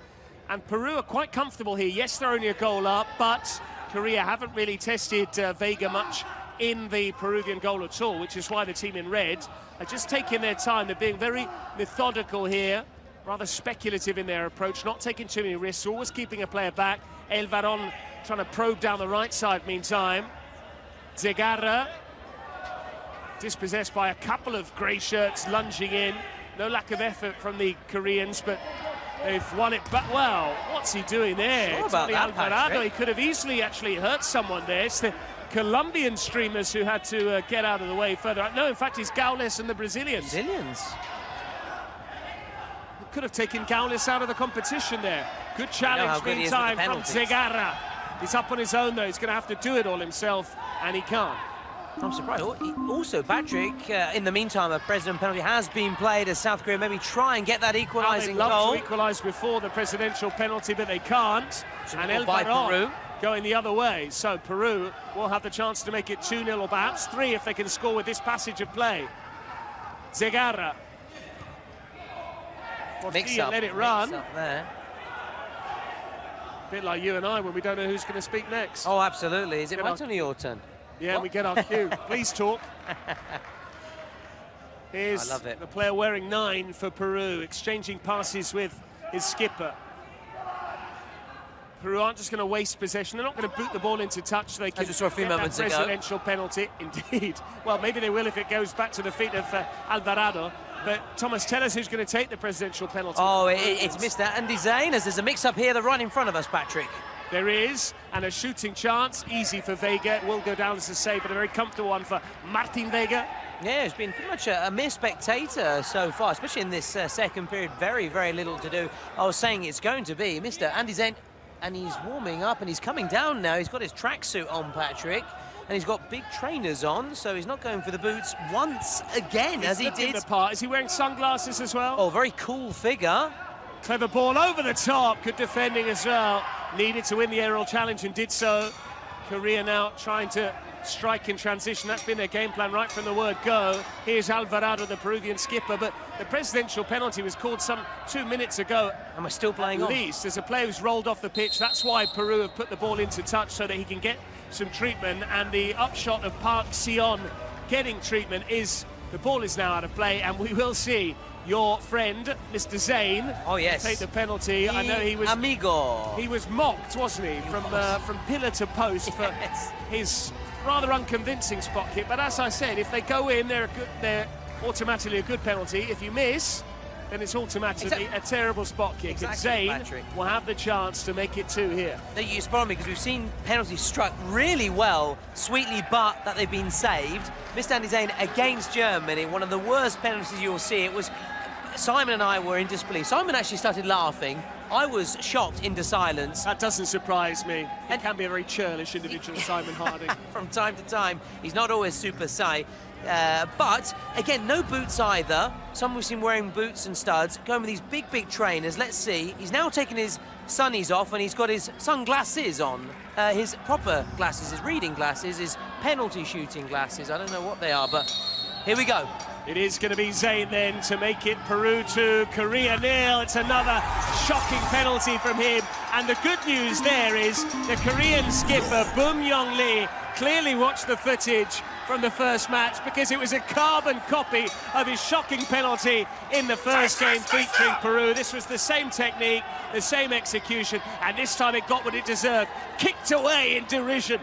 And Peru are quite comfortable here. Yes, they're only a goal up, but Korea haven't really tested Vega much in the Peruvian goal at all, which is why the team in red are just taking their time. They're being very methodical here, rather speculative in their approach, not taking too many risks, always keeping a player back. El Varón trying to probe down the right side meantime. Zegarra, dispossessed by a couple of grey shirts lunging in. No lack of effort from the Koreans, but they've won it back. Well, what's he doing there? What about that, Alvarado, he could have easily actually hurt someone there. It's the Colombian streamers who had to get out of the way further. No, in fact, it's Gaules and the Brazilians. Could have taken Gaules out of the competition there. Good challenge meantime from Zegarra. He's up on his own though. He's going to have to do it all himself, and he can't. I'm surprised. Also, Patrick, in the meantime, a president penalty has been played as South Korea maybe try and get that equalising goal. They'd love to equalise before the presidential penalty, but they can't. And El Varón going the other way. So Peru will have the chance to make it 2-0 or perhaps 3 if they can score with this passage of play. Zegarra. Let it run. There. A bit like you and I when we don't know who's going to speak next. Oh, absolutely. Is it my turn or your turn? Yeah, we get our cue. Please talk. Here's the player wearing 9 for Peru, exchanging passes with his skipper. Peru aren't just going to waste possession. They're not going to boot the ball into touch so they can get that presidential penalty. Indeed. Well, maybe they will if it goes back to the feet of Alvarado. But Thomas, tell us who's going to take the presidential penalty. Oh, it's Mr. Andy Zayn, as there's a mix-up here. They're right in front of us, Patrick. There is, and a shooting chance, easy for Vega. It will go down as a save, but a very comfortable one for Martin Vega. Yeah, it's been pretty much a mere spectator so far, especially in this second period. Very, very little to do. I was saying it's going to be Mr. Andy Zayn, and he's warming up, and he's coming down now. He's got his tracksuit on, Patrick, and he's got big trainers on, so he's not going for the boots once again, as he did. The part. Is he wearing sunglasses as well? Oh, very cool figure. Clever ball over the top. Good defending as well. Needed to win the aerial challenge and did so. Korea now trying to strike in transition. That's been their game plan right from the word go. Here's Alvarado, the Peruvian skipper, but the presidential penalty was called some 2 minutes ago. And we're still playing on. At least, there's a player who's rolled off the pitch. That's why Peru have put the ball into touch so that he can get some treatment. And the upshot of Park Sion getting treatment is The ball is now out of play, and we will see your friend, Mr. Zayn, Oh, yes. take the penalty. I know he was Amigo. he was mocked, wasn't he, from pillar to post for Yes. his rather unconvincing spot kick. But as I said, if they go in, they're automatically a good penalty. If you miss, then it's automatically a terrible spot kick. Exactly, and Patrick. Zayn will have the chance to make it 2 here. You spot me because we've seen penalties struck really well, sweetly, but that they've been saved. Mr. Andy Zayn against Germany, one of the worst penalties you'll see. It was Simon and I were in disbelief. Simon actually started laughing. I was shocked into silence. That doesn't surprise me. He And- can be a very churlish individual, Simon Harding. From time to time, he's not always super safe. But again, no boots either. Some we've seen wearing boots and studs, going with these big trainers. Let's see. He's now taken his sunnies off and he's got his sunglasses on. His proper glasses, his reading glasses, his penalty shooting glasses. I don't know what they are, but here we go. It is going to be Zayn then to make it Peru 2, Korea 0. It's another shocking penalty from him. And the good news there is the Korean skipper, Boom Young Lee, clearly watched the footage from the first match because it was a carbon copy of his shocking penalty in the first game featuring Peru. This was the same technique, the same execution, and this time it got what it deserved. Kicked away in derision.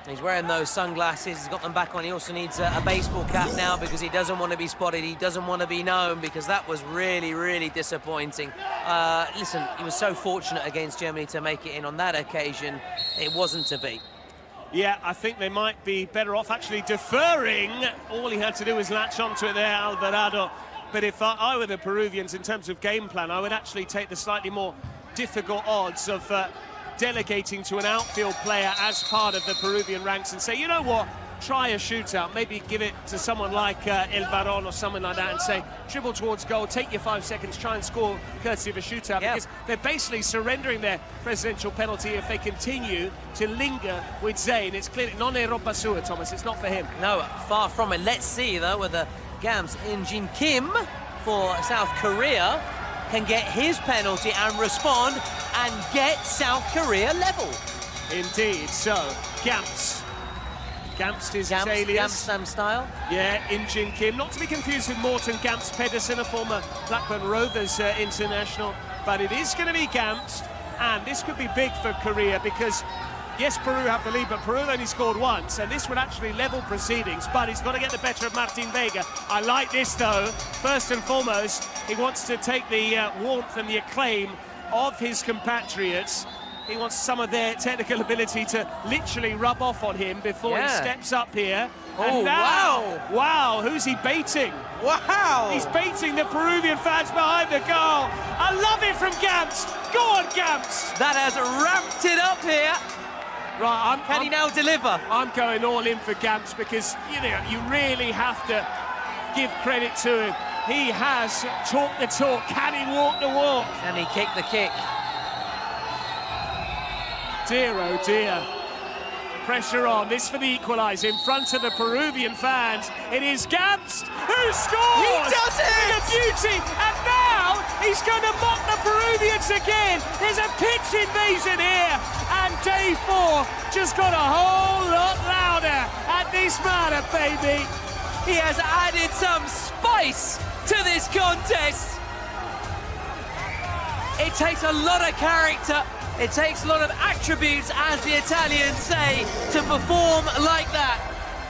He's wearing those sunglasses, he's got them back on. He also needs a baseball cap now because he doesn't want to be spotted, he doesn't want to be known, because that was really disappointing. Listen, he was so fortunate against Germany to make it in on that occasion. It wasn't to be. Yeah, I think they might be better off actually deferring. All he had to do was latch onto it there, Alvarado. But if I were the Peruvians in terms of game plan, I would actually take the slightly more difficult odds of delegating to an outfield player as part of the Peruvian ranks and say, you know what, try a shootout, maybe give it to someone like El Baron or someone like that and say, dribble towards goal, take your 5 seconds, try and score courtesy of a shootout. Yep. Because they're basically surrendering their presidential penalty if they continue to linger with Zayn. It's clearly non ropa sua, Thomas, it's not for him. No, far from it. Let's see, though, whether Gams In-jin Kim for South Korea can get his penalty and respond and get South Korea level. Indeed, so Gamst is his Gams alias. Amsterdam style. Yeah, In-jin Kim, not to be confused with Morten Gamst Pedersen, a former Blackburn Rovers international, but it is going to be Gamst, and this could be big for Korea because, yes, Peru have the lead, but Peru only scored once, and this would actually level proceedings, but he's got to get the better of Martin Vega. I like this, though. First and foremost, he wants to take the warmth and the acclaim of his compatriots. He wants some of their technical ability to literally rub off on him before he steps up here. Oh, And now, wow. wow, who's he baiting? Wow! He's baiting the Peruvian fans behind the goal. I love it from Gamst. Go on, Gamst. That has ramped it up here. Right, Can he now deliver? I'm going all in for Gamst because, you know, you really have to give credit to him. He has talked the talk. Can he walk the walk? Can he kick the kick? Dear, oh dear. Pressure on. This for the equaliser in front of the Peruvian fans. It is Gamst who scores! He does it! A beauty! And now he's going to mock the Peruvians again. There's a pitch invasion here. And day 4 just got a whole lot louder at this matter, baby. He has added some spice to this contest. It takes a lot of character. It takes a lot of attributes, as the Italians say, to perform like that.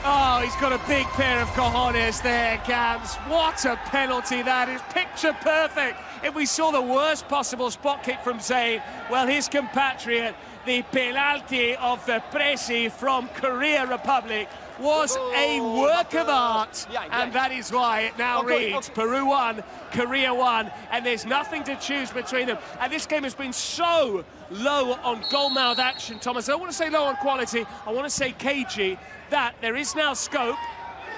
Oh, he's got a big pair of cojones there, Gams. What a penalty that is. Picture perfect. If we saw the worst possible spot kick from Zayn, well, his compatriot, the penalty of the Presi from Korea Republic, was a work of art, and that is why it now reads Peru 1, Korea 1, and there's nothing to choose between them. And this game has been so low on goal-mouth action, Thomas. I don't want to say low on quality, I want to say cagey, that there is now scope,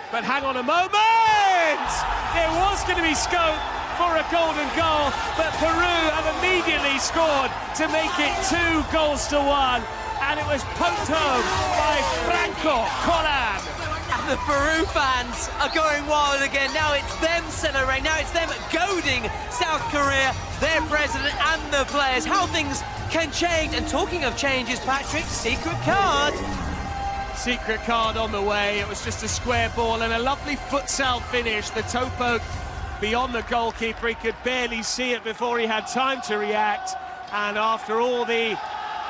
but hang on a moment! There was going to be scope for a golden goal, but Peru have immediately scored to make it 2-1. And it was poked home by Franco Collan. And the Peru fans are going wild again. Now it's them celebrating. Now it's them goading South Korea, their president and the players. How things can change. And talking of changes, Patrick, secret card. secret card on the way. It was just a square ball and a lovely futsal finish. The toe poke beyond the goalkeeper. He could barely see it before he had time to react. And after all the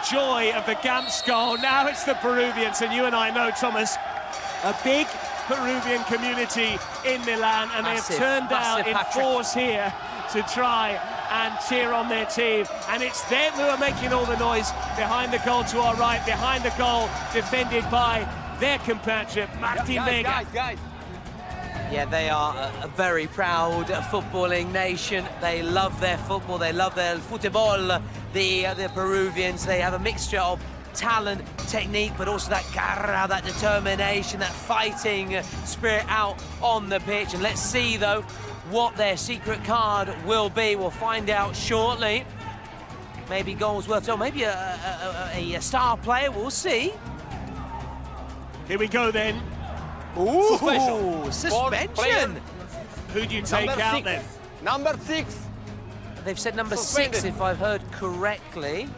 joy of the Gamps goal, now it's the Peruvians. And you and I know, Thomas, a big Peruvian community in Milan, and Massive, they have turned out in Patrick. force here to try and cheer on their team. And it's them who are making all the noise behind the goal to our right, behind the goal, defended by their compatriot, Martin Vega. Guys. Yeah, they are a very proud footballing nation. They love their football, they love their futebol, the Peruvians. They have a mixture of talent, technique, but also that garra, that determination, that fighting spirit out on the pitch. And let's see, though, what their secret card will be. We'll find out shortly. Maybe goals worth, or maybe a star player, we'll see. Here we go then. Ooh, Suspension. suspension. Who do you take out then? Number 6. They've said number Suspended. 6, if I've heard correctly.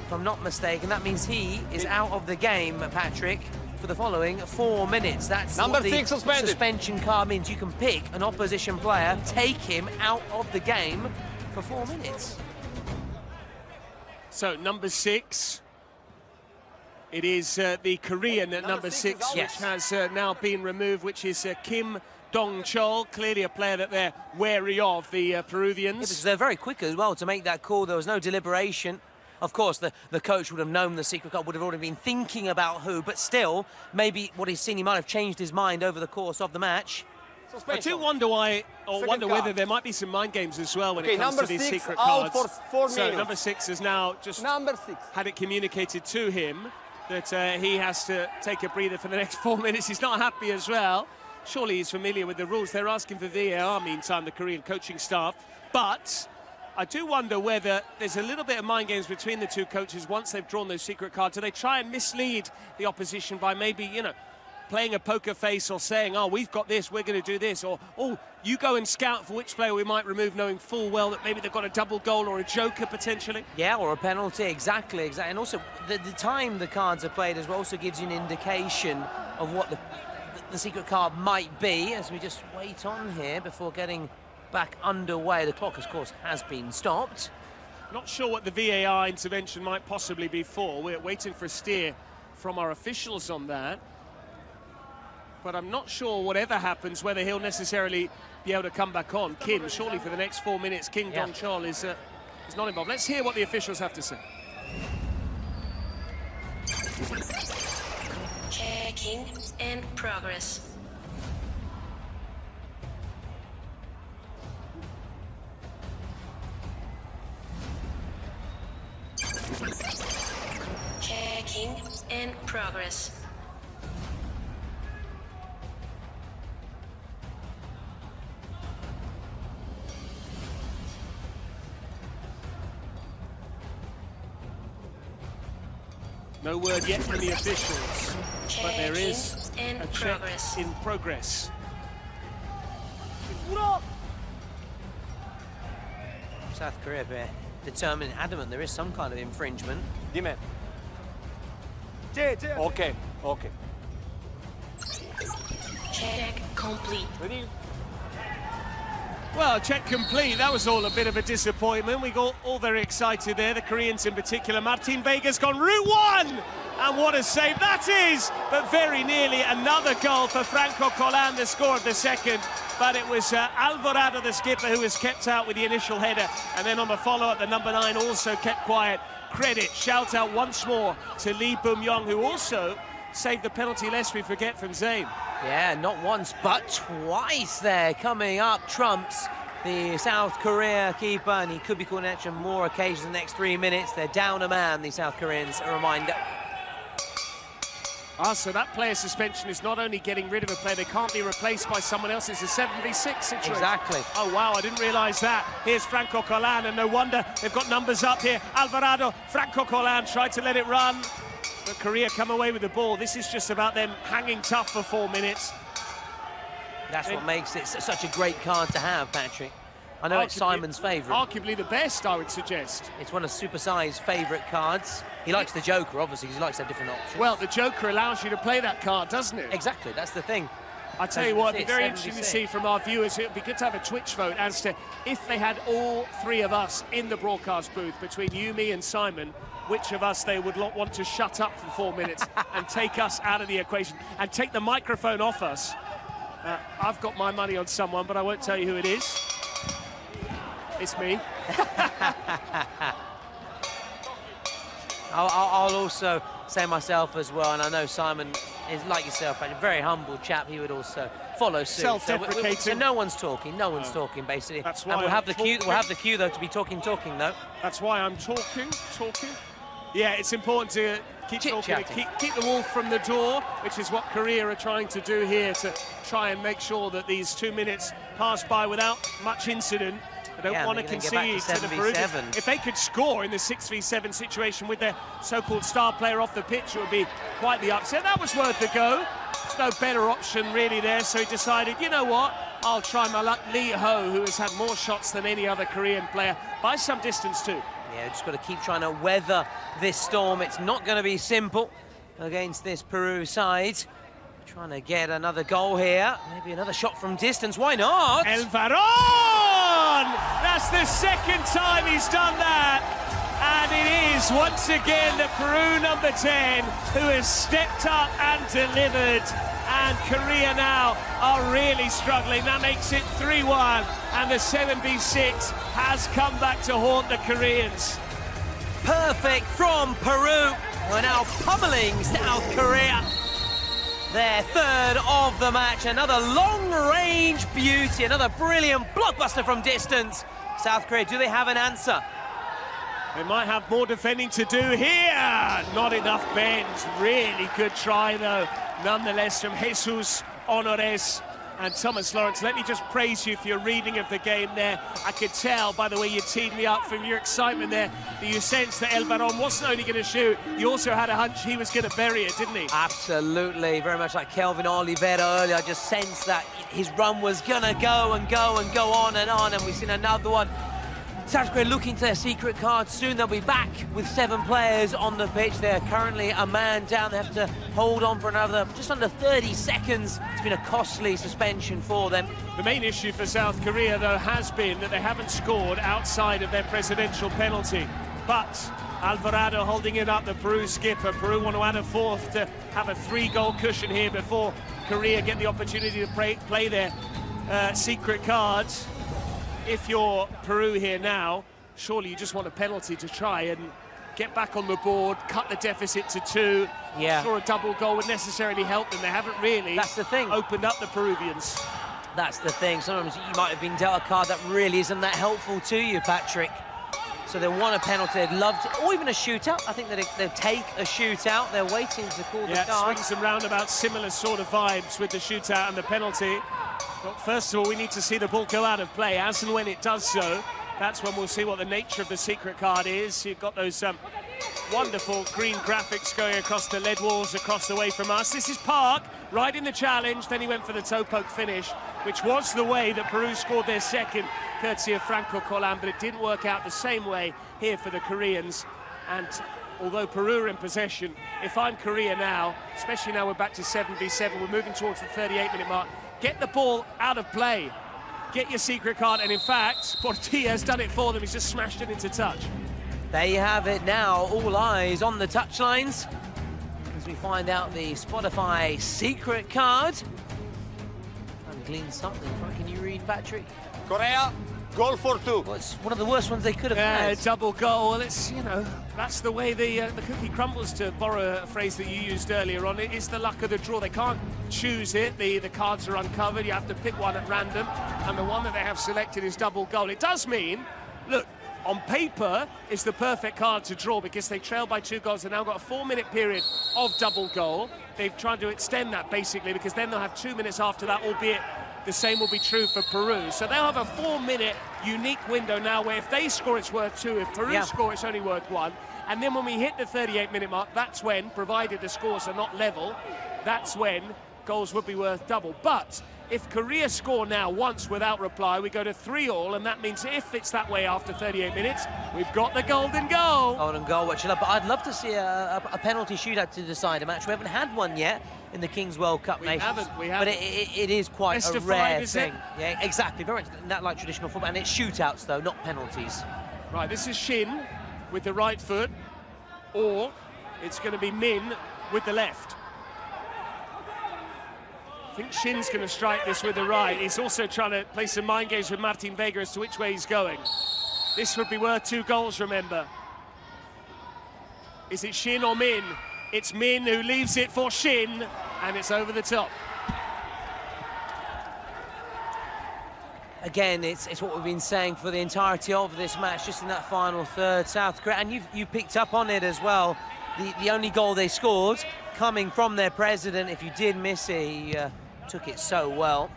If I'm not mistaken, that means he is out of the game, Patrick, for the following 4 minutes. That's Number what the 6 suspended. suspension card means. You can pick an opposition player, take him out of the game for 4 minutes. So number 6, it is the Korean at number 6, which Yes. has now been removed, which is Kim Dong-chol, clearly a player that they're wary of, the Yeah, Peruvians. because they're very quick as well to make that call. There was no deliberation. Of course, the coach would have known the secret card, would have already been thinking about who, but still, maybe what he's seen, he might have changed his mind over the course of the match. I do wonder why, or Second wonder card. whether there might be some mind games as well when Okay, it comes number to these 6 secret out cards. for 4 So minutes. number 6 has now just Number 6. had it communicated to him that he has to take a breather for the next 4 minutes. He's not happy as well. Surely he's familiar with the rules. They're asking for VAR, meantime, the Korean coaching staff. But I do wonder whether there's a little bit of mind games between the two coaches once they've drawn those secret cards. Do they try and mislead the opposition by maybe, you know, playing a poker face or saying, oh, we've got this, we're going to do this, or, oh, you go and scout for which player we might remove, knowing full well that maybe they've got a double goal or a joker potentially? Yeah, or a penalty, exactly. And also, the time the cards are played as well also gives you an indication of what the secret card might be, as we just wait on here before getting back underway. The clock, of course, has been stopped. Not sure what the VAR intervention might possibly be for. We're waiting for a steer from our officials on that. But I'm not sure whatever happens, whether he'll necessarily be able to come back on. Kim, surely for the next 4 minutes, Kim Yeah. Dong-chol is not involved. Let's hear what the officials have to say. Checking in progress. Checking in progress. No word yet from the officials, but there is Checking in a check progress. in progress. South Korea, determined, adamant there is some kind of infringement. Dime. Che. Okay. Check complete. Ready? Well, check complete. That was all a bit of a disappointment. We got all very excited there, the Koreans in particular. Martin Vega's gone route one! And what a save that is! But very nearly another goal for Franco Collan, the score of the second. But it was Alvarado, the skipper, who was kept out with the initial header. And then on the follow-up, the number 9 also kept quiet. Credit, shout out once more to Lee Bum-yong, who also saved the penalty, lest we forget, from Zayn. Yeah, not once, but twice there. Coming up, trumps the South Korea keeper, and he could be called on more occasions in the next 3 minutes. They're down a man, the South Koreans, a reminder. So that player suspension is not only getting rid of a player, they can't be replaced by someone else. It's a 7v6 situation. Exactly. Oh, wow, I didn't realise that. Here's Franco Collan, and no wonder they've got numbers up here. Alvarado, Franco Collan tried to let it run, but Korea come away with the ball. This is just about them hanging tough for 4 minutes. That's what makes it such a great card to have, Patrick. I know it's Simon's favourite. Arguably the best, I would suggest. It's one of Supersize's favourite cards. He likes the Joker, obviously, because he likes to have different options. Well, the Joker allows you to play that card, doesn't it? Exactly, that's the thing. I tell you what, it'd be very interesting to see from our viewers. It would be good to have a Twitch vote as to if they had all three of us in the broadcast booth, between you, me and Simon, which of us they would want to shut up for 4 minutes and take us out of the equation and take the microphone off us. I've got my money on someone, but I won't tell you who it is. It's me. I'll also say myself as well, and I know Simon is like yourself, but a very humble chap. He would also follow suit. Self-deprecating. So no one's talking. No one's talking, basically. That's why and we'll I'm have the cue. talking. We'll have the cue though to be talking though. That's why I'm talking. Yeah, it's important to keep talking, keep the wolf from the door, which is what Korea are trying to do here, to try and make sure that these 2 minutes pass by without much incident. They don't want to concede to the Peruvians. If they could score in the 6v7 situation with their so-called star player off the pitch, it would be quite the upset. That was worth a go. There's no better option really there, so he decided, you know what, I'll try my luck. Lee Ho, who has had more shots than any other Korean player, by some distance too. Yeah, just got to keep trying to weather this storm. It's not going to be simple against this Peru side. Trying to get another goal here. Maybe another shot from distance. Why not? El Varón! That's the second time he's done that. And it is, once again, the Peru number 10 who has stepped up and delivered. And Korea now are really struggling. That makes it 3-1. And the 7v6 has come back to haunt the Koreans. Perfect from Peru. We're now pummeling South Korea. Their third of the match. Another long-range beauty. Another brilliant blockbuster from distance. South Korea, do they have an answer? They might have more defending to do here. Not enough bends. Really good try, though. Nonetheless, from Jesus Honores and Thomas Lawrence. Let me just praise you for your reading of the game there. I could tell by the way you teed me up from your excitement there that you sensed that El Varón wasn't only going to shoot, you also had a hunch he was going to bury it, didn't he? Absolutely. Very much like Kelvin Oliveira earlier. I just sensed that his run was going to go and go and go on, and we've seen another one. South Korea looking to their secret card soon. They'll be back with 7 players on the pitch. They're currently a man down. They have to hold on for another just under 30 seconds. It's been a costly suspension for them. The main issue for South Korea, though, has been that they haven't scored outside of their presidential penalty. But Alvarado holding it up, the Peru skipper. Peru want to add a fourth to have a 3-goal cushion here before Korea get the opportunity to play their secret cards. If you're Peru here now, surely you just want a penalty to try and get back on the board, cut the deficit to 2. Yeah. I'm sure a double goal would necessarily help them. They haven't really opened up the Peruvians. That's the thing. Sometimes you might have been dealt a card that really isn't that helpful to you, Patrick. So they want a penalty. They'd love to, or even a shootout. I think that they'll take a shootout. They're waiting to call the card. Swings and roundabouts, similar sort of vibes with the shootout and the penalty. But first of all, we need to see the ball go out of play. As and when it does so, that's when we'll see what the nature of the secret card is. You've got those wonderful green graphics going across the lead walls across the way from us. This is Park, right in the challenge. Then he went for the toe poke finish, which was the way that Peru scored their second, courtesy of Franco Colán, but it didn't work out the same way here for the Koreans. And although Peru are in possession, if I'm Korea now, especially now we're back to 7v7, we're moving towards the 38-minute mark, get the ball out of play. Get your secret card, and in fact, Portilla has done it for them. He's just smashed it into touch. There you have it now. All eyes on the touchlines as we find out the Spotify secret card. And glean something. Can you read, Patrick? Korea, goal for 2. Well, it's one of the worst ones they could have had. Double goal. It's, you know, that's the way the cookie crumbles, to borrow a phrase that you used earlier on. It is the luck of the draw. They can't choose it. The cards are uncovered. You have to pick one at random, and the one that they have selected is double goal. It does mean, look, on paper, it's the perfect card to draw because they trail by 2 goals. They've now got a 4-minute period of double goal. They've tried to extend that, basically, because then they'll have 2 minutes after that, albeit the same will be true for Peru. So they'll have a 4-minute unique window now where if they score, it's worth 2. If Peru score, it's only worth 1. And then when we hit the 38-minute mark, that's when, provided the scores are not level, that's when goals would be worth double. But If Korea score now once without reply, we go to 3-all, and that means if it's that way after 38 minutes, we've got the golden goal. Golden goal, which I love. But I'd love to see a penalty shootout to decide a match. We haven't had one yet in the King's World Cup Nations. We haven't. But it is quite Best a of rare five, is thing. it? Yeah, exactly. Very much that like traditional football. And it's shootouts, though, not penalties. Right, this is Shin with the right foot, or it's going to be Min with the left. I think Shin's going to strike this with the right. He's also trying to play some mind games with Martin Vega as to which way he's going. This would be worth 2 goals, remember. Is it Shin or Min? It's Min who leaves it for Shin, and it's over the top. Again, it's what we've been saying for the entirety of this match, just in that final third. South Korea, and you picked up on it as well. The only goal they scored coming from their president. If you did miss it, he took it so well.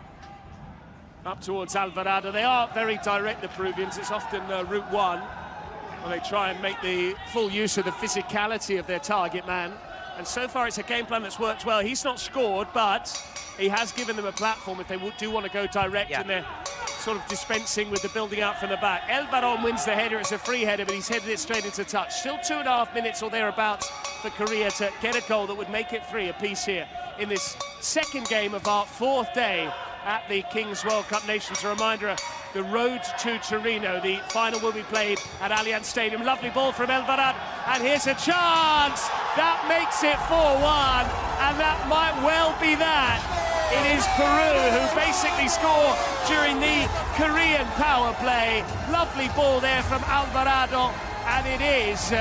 Up towards Alvarado. They are very direct, the Peruvians. It's often route one, where they try and make the full use of the physicality of their target man. And so far, it's a game plan that's worked well. He's not scored, but he has given them a platform if they do want to go direct, and they're sort of dispensing with the building out from the back. El Baron wins the header. It's a free header, but he's headed it straight into touch. Still 2.5 minutes or thereabouts for Korea to get a goal that would make it 3 apiece here in this second game of our 4th day at the King's World Cup Nations. A reminder, the road to Torino. The final will be played at Allianz Stadium. Lovely ball from El Baron, and here's a chance. That makes it 4-1, and that might well be that. It is Peru who basically score during the Korean power play. Lovely ball there from Alvarado, and it is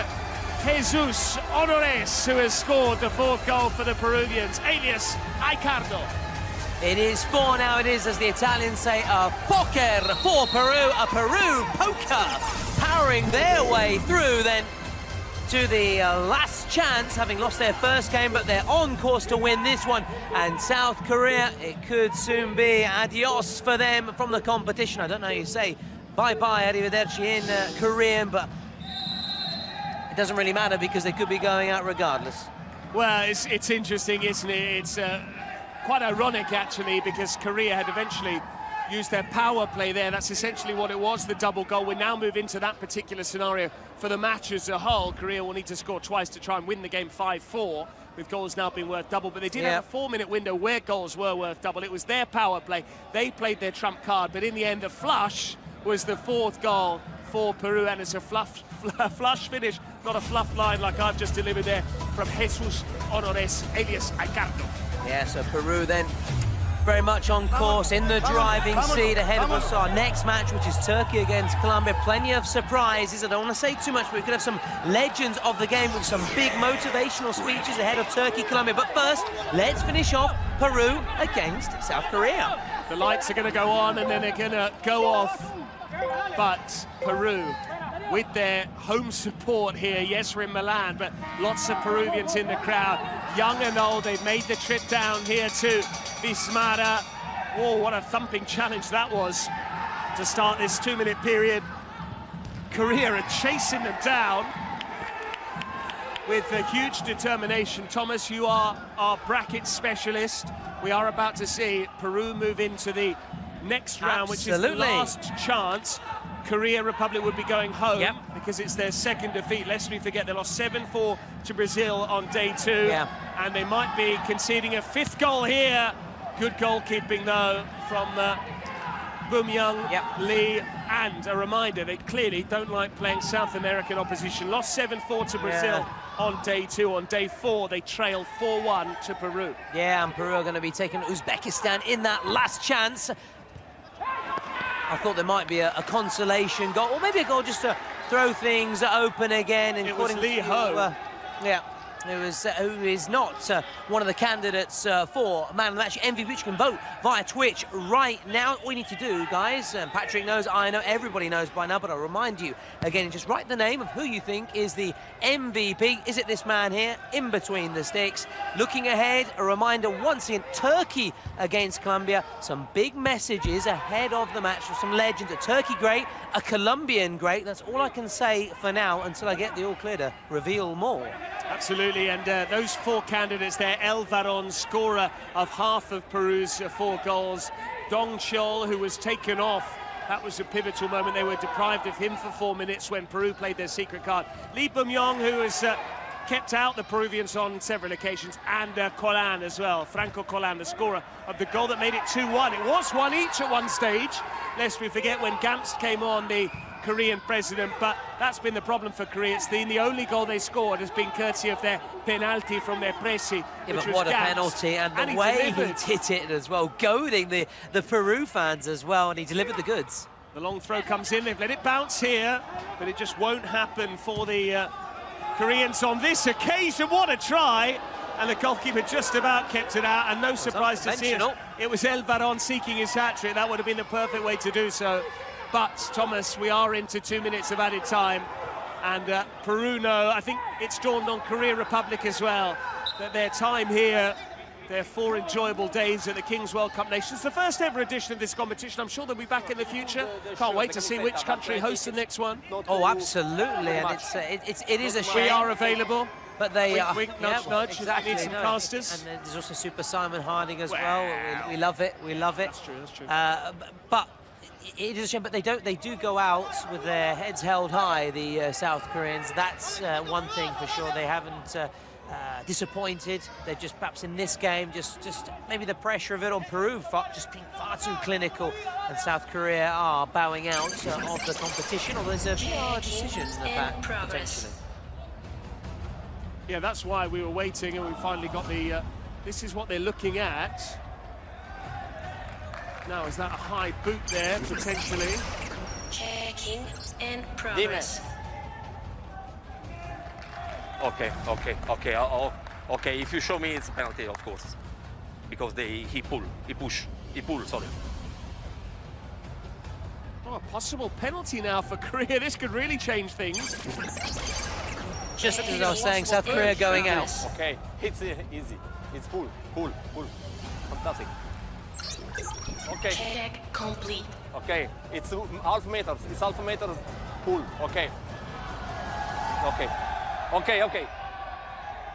Jesus Honores who has scored the 4th goal for the Peruvians, alias Aicardo. It is 4 now. It is, as the Italians say, a poker for Peru, a Peru poker, powering their way through then to the last chance, having lost their first game, but they're on course to win this one. And South Korea, it could soon be adios for them from the competition. I don't know how you say bye-bye, arrivederci in Korean, but it doesn't really matter because they could be going out regardless. Well, it's interesting, isn't it? It's quite ironic, actually, because Korea had eventually used their power play there. That's essentially what it was, the double goal. We now move into that particular scenario for the match as a whole. Korea will need to score twice to try and win the game 5-4, with goals now being worth double. But they did have a 4-minute window where goals were worth double. It was their power play. They played their trump card, but in the end, the flush was the 4th goal for Peru, and it's a flush finish, not a fluff line like I've just delivered there from Jesus Honores, alias Aicardo. Yeah, so Peru then very much on course, in the driving seat ahead of us. Our next match, which is Turkey against Colombia. Plenty of surprises. I don't want to say too much, but we could have some legends of the game with some big motivational speeches ahead of Turkey-Colombia. But first, let's finish off Peru against South Korea. The lights are going to go on and then they're going to go off. But Peru, with their home support here, yes, we're in Milan, but lots of Peruvians in the crowd, young and old. They've made the trip down here to Vismara. Oh, what a thumping challenge that was to start this 2-minute period. Korea are chasing them down with a huge determination. Thomas, you are our bracket specialist. We are about to see Peru move into the next round, which is the last chance. Korea Republic would be going home because it's their second defeat. Lest we forget, they lost 7-4 to Brazil on day 2, and they might be conceding a 5th goal here. Good goalkeeping, though, from Boom Young Lee. And a reminder, they clearly don't like playing South American opposition. Lost 7-4 to Brazil on day 2. On day 4, they trail 4-1 to Peru. Yeah, and Peru are going to be taking Uzbekistan in that last chance. I thought there might be a consolation goal, or maybe a goal just to throw things open again. It was Lee Ho. It was who is not one of the candidates for Man of the Match MVP, which you can vote via Twitch right now. All you need to do, guys, Patrick knows, I know, everybody knows by now, but I'll remind you again, just write the name of who you think is the MVP. Is it this man here, in between the sticks? Looking ahead, a reminder once again, Turkey against Colombia. Some big messages ahead of the match from some legends. A Turkey great, a Colombian great. That's all I can say for now until I get the all clear to reveal more. Absolutely, and those four candidates there, El Varón, scorer of half of Peru's 4 goals, Dong Chol, who was taken off. That was a pivotal moment. They were deprived of him for 4 minutes when Peru played their secret card. Lee Bum-yong, who has kept out the Peruvians on several occasions, and Colan as well. Franco Colan, the scorer of the goal that made it 2-1. It was 1 each at one stage, lest we forget when Gamst came on, the Korean president, but that's been the problem for Korea. It's the only goal they scored has been courtesy of their penalty from their presi. Yeah, but what a penalty, and the way he did it as well, goading the Peru fans as well, and he delivered the goods. The long throw comes in, they've let it bounce here, but it just won't happen for the Koreans on this occasion. What a try! And the goalkeeper just about kept it out, and no surprise to see it was El Varón seeking his hat-trick. That would have been the perfect way to do so. But, Thomas, we are into 2 minutes of added time, and Peru know, I think it's dawned on Korea Republic as well, that their time here, their 4 enjoyable days at the King's World Cup Nations, the first ever edition of this competition. I'm sure they'll be back in the future. Can't wait to see which country hosts the next one. Oh, absolutely, and it is a shame. We are available. But they wink, wink, nudge, nudge. Exactly, Need some casters. And there's also Super Simon Harding as well. We love it. We love it. That's true. That's true. But it is a shame. But they do go out with their heads held high. The South Koreans. That's one thing for sure. They haven't disappointed. They're just perhaps in this game, just maybe the pressure of it on Peru, just being far too clinical, and South Korea are bowing out of the competition. Or there's a VR decision about potentially. Yeah, that's why we were waiting, and we finally got the... this is what they're looking at. Now, is that a high boot there, potentially? Checking in progress. Okay. Okay, if you show me, it's a penalty, of course. Because he pull, sorry. Oh, a possible penalty now for Korea. This could really change things. Just as I was saying, South Korea going out. Okay, it's easy. It's pull. Fantastic. Okay. Check complete. Okay, it's half meters. It's half meters. Pull. Okay.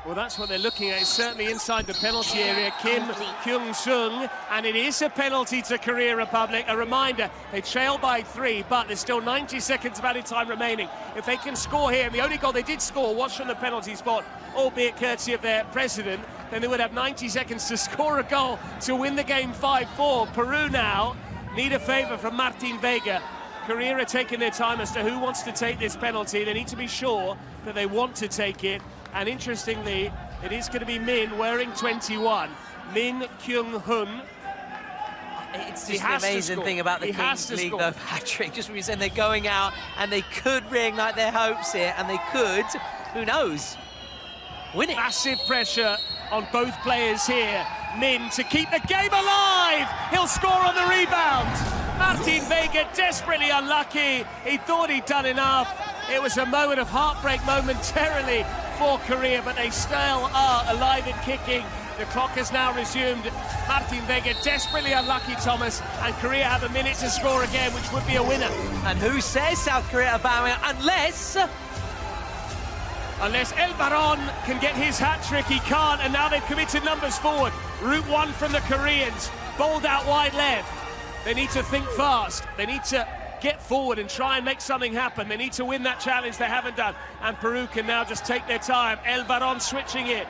Well, that's what they're looking at. It's certainly inside the penalty area. Kim Kyung-sung, and it is a penalty to Korea Republic. A reminder, they trail by 3, but there's still 90 seconds of added time remaining. If they can score here, and the only goal they did score was from the penalty spot, albeit courtesy of their president, then they would have 90 seconds to score a goal to win the game 5-4. Peru now need a favour from Martin Vega. Korea are taking their time as to who wants to take this penalty. They need to be sure that they want to take it. And interestingly, it is going to be Min wearing 21. Min Kyung-hun. It's just an amazing thing about the Kings League, though, Patrick. Just when you said they're going out and they could reignite their hopes here, and they could, who knows, win it. Massive pressure on both players here. Min to keep the game alive. He'll score on the rebound. Martin Vega desperately unlucky. He thought he'd done enough. It was a moment of heartbreak momentarily for Korea, but they still are alive and kicking. The clock has now resumed. Martin Vega desperately unlucky, Thomas, and Korea have a minute to score again, which would be a winner. And who says South Korea are bowing out? Unless El Varón can get his hat-trick, he can't, and now they've committed numbers forward. Route 1 from the Koreans, bowled out wide left. They need to think fast. They need to get forward and try and make something happen. They need to win that challenge they haven't done. And Peru can now just take their time. El Varón switching it.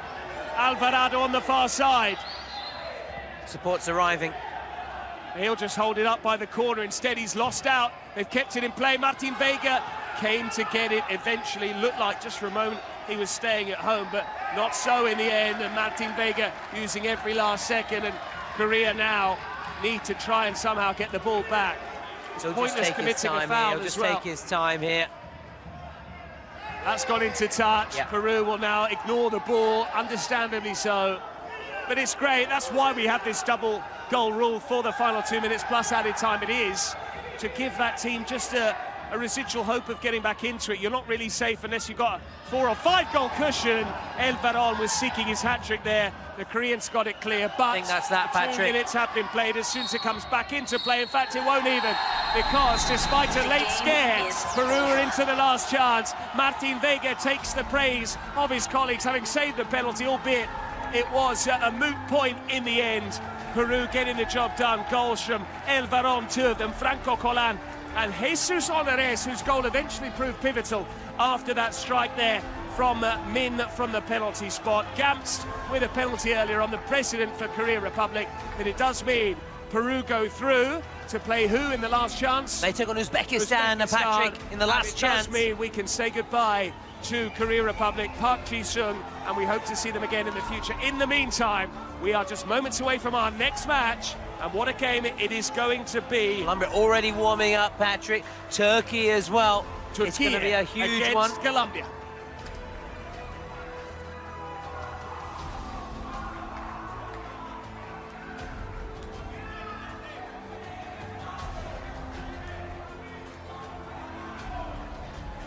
Alvarado on the far side. Support's arriving. He'll just hold it up by the corner. Instead, he's lost out. They've kept it in play. Martin Vega came to get it eventually. Looked like just for a moment he was staying at home, but not so in the end. And Martin Vega using every last second. And Korea now need to try and somehow get the ball back. So pointless committing a foul as well. He'll just take his time here. That's gone into touch. Yep. Peru will now ignore the ball, understandably so. But it's great. That's why we have this double goal rule for the final 2 minutes plus added time. It is to give that team just a residual hope of getting back into it. You're not really safe unless you've got a 4 or 5 goal cushion. El Varón was seeking his hat-trick there. The Koreans got it clear, but I think that's that, Patrick. 2 minutes have been played. As soon as it comes back into play, in fact, it won't even. because despite a late scare, Peru are into the last chance. Martin Vega takes the praise of his colleagues, having saved the penalty, albeit it was a moot point in the end. Peru getting the job done. Goals from El Varón, two of them, Franco Colan and Jesus Honores, whose goal eventually proved pivotal after that strike there from Min from the penalty spot. Gamst with a penalty earlier on, the president for Korea Republic. And it does mean Peru go through to play who in the last chance? They took on Uzbekistan, Patrick, in the last chance. It does mean we can say goodbye to Korea Republic, Park Ji-sung, and we hope to see them again in the future. In the meantime, we are just moments away from our next match, and what a game it is going to be. Colombia already warming up, Patrick. Turkey as well. It's going to be a huge one. Colombia.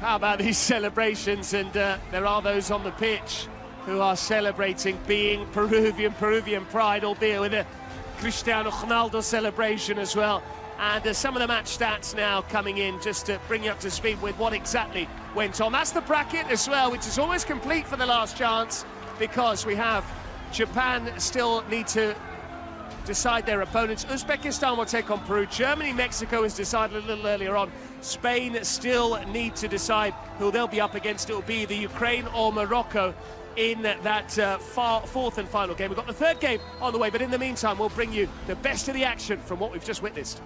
How about these celebrations? And there are those on the pitch who are celebrating being Peruvian pride, albeit with a Cristiano Ronaldo celebration as well. And some of the match stats now coming in just to bring you up to speed with what exactly went on. That's the bracket as well, which is almost complete for the last chance, because we have Japan still need to decide their opponents. Uzbekistan will take on Peru. Germany, Mexico is decided a little earlier on. Spain still need to decide who they'll be up against. It will be the Ukraine or Morocco in that fourth and final game. We've got the third game on the way, but in the meantime, we'll bring you the best of the action from what we've just witnessed.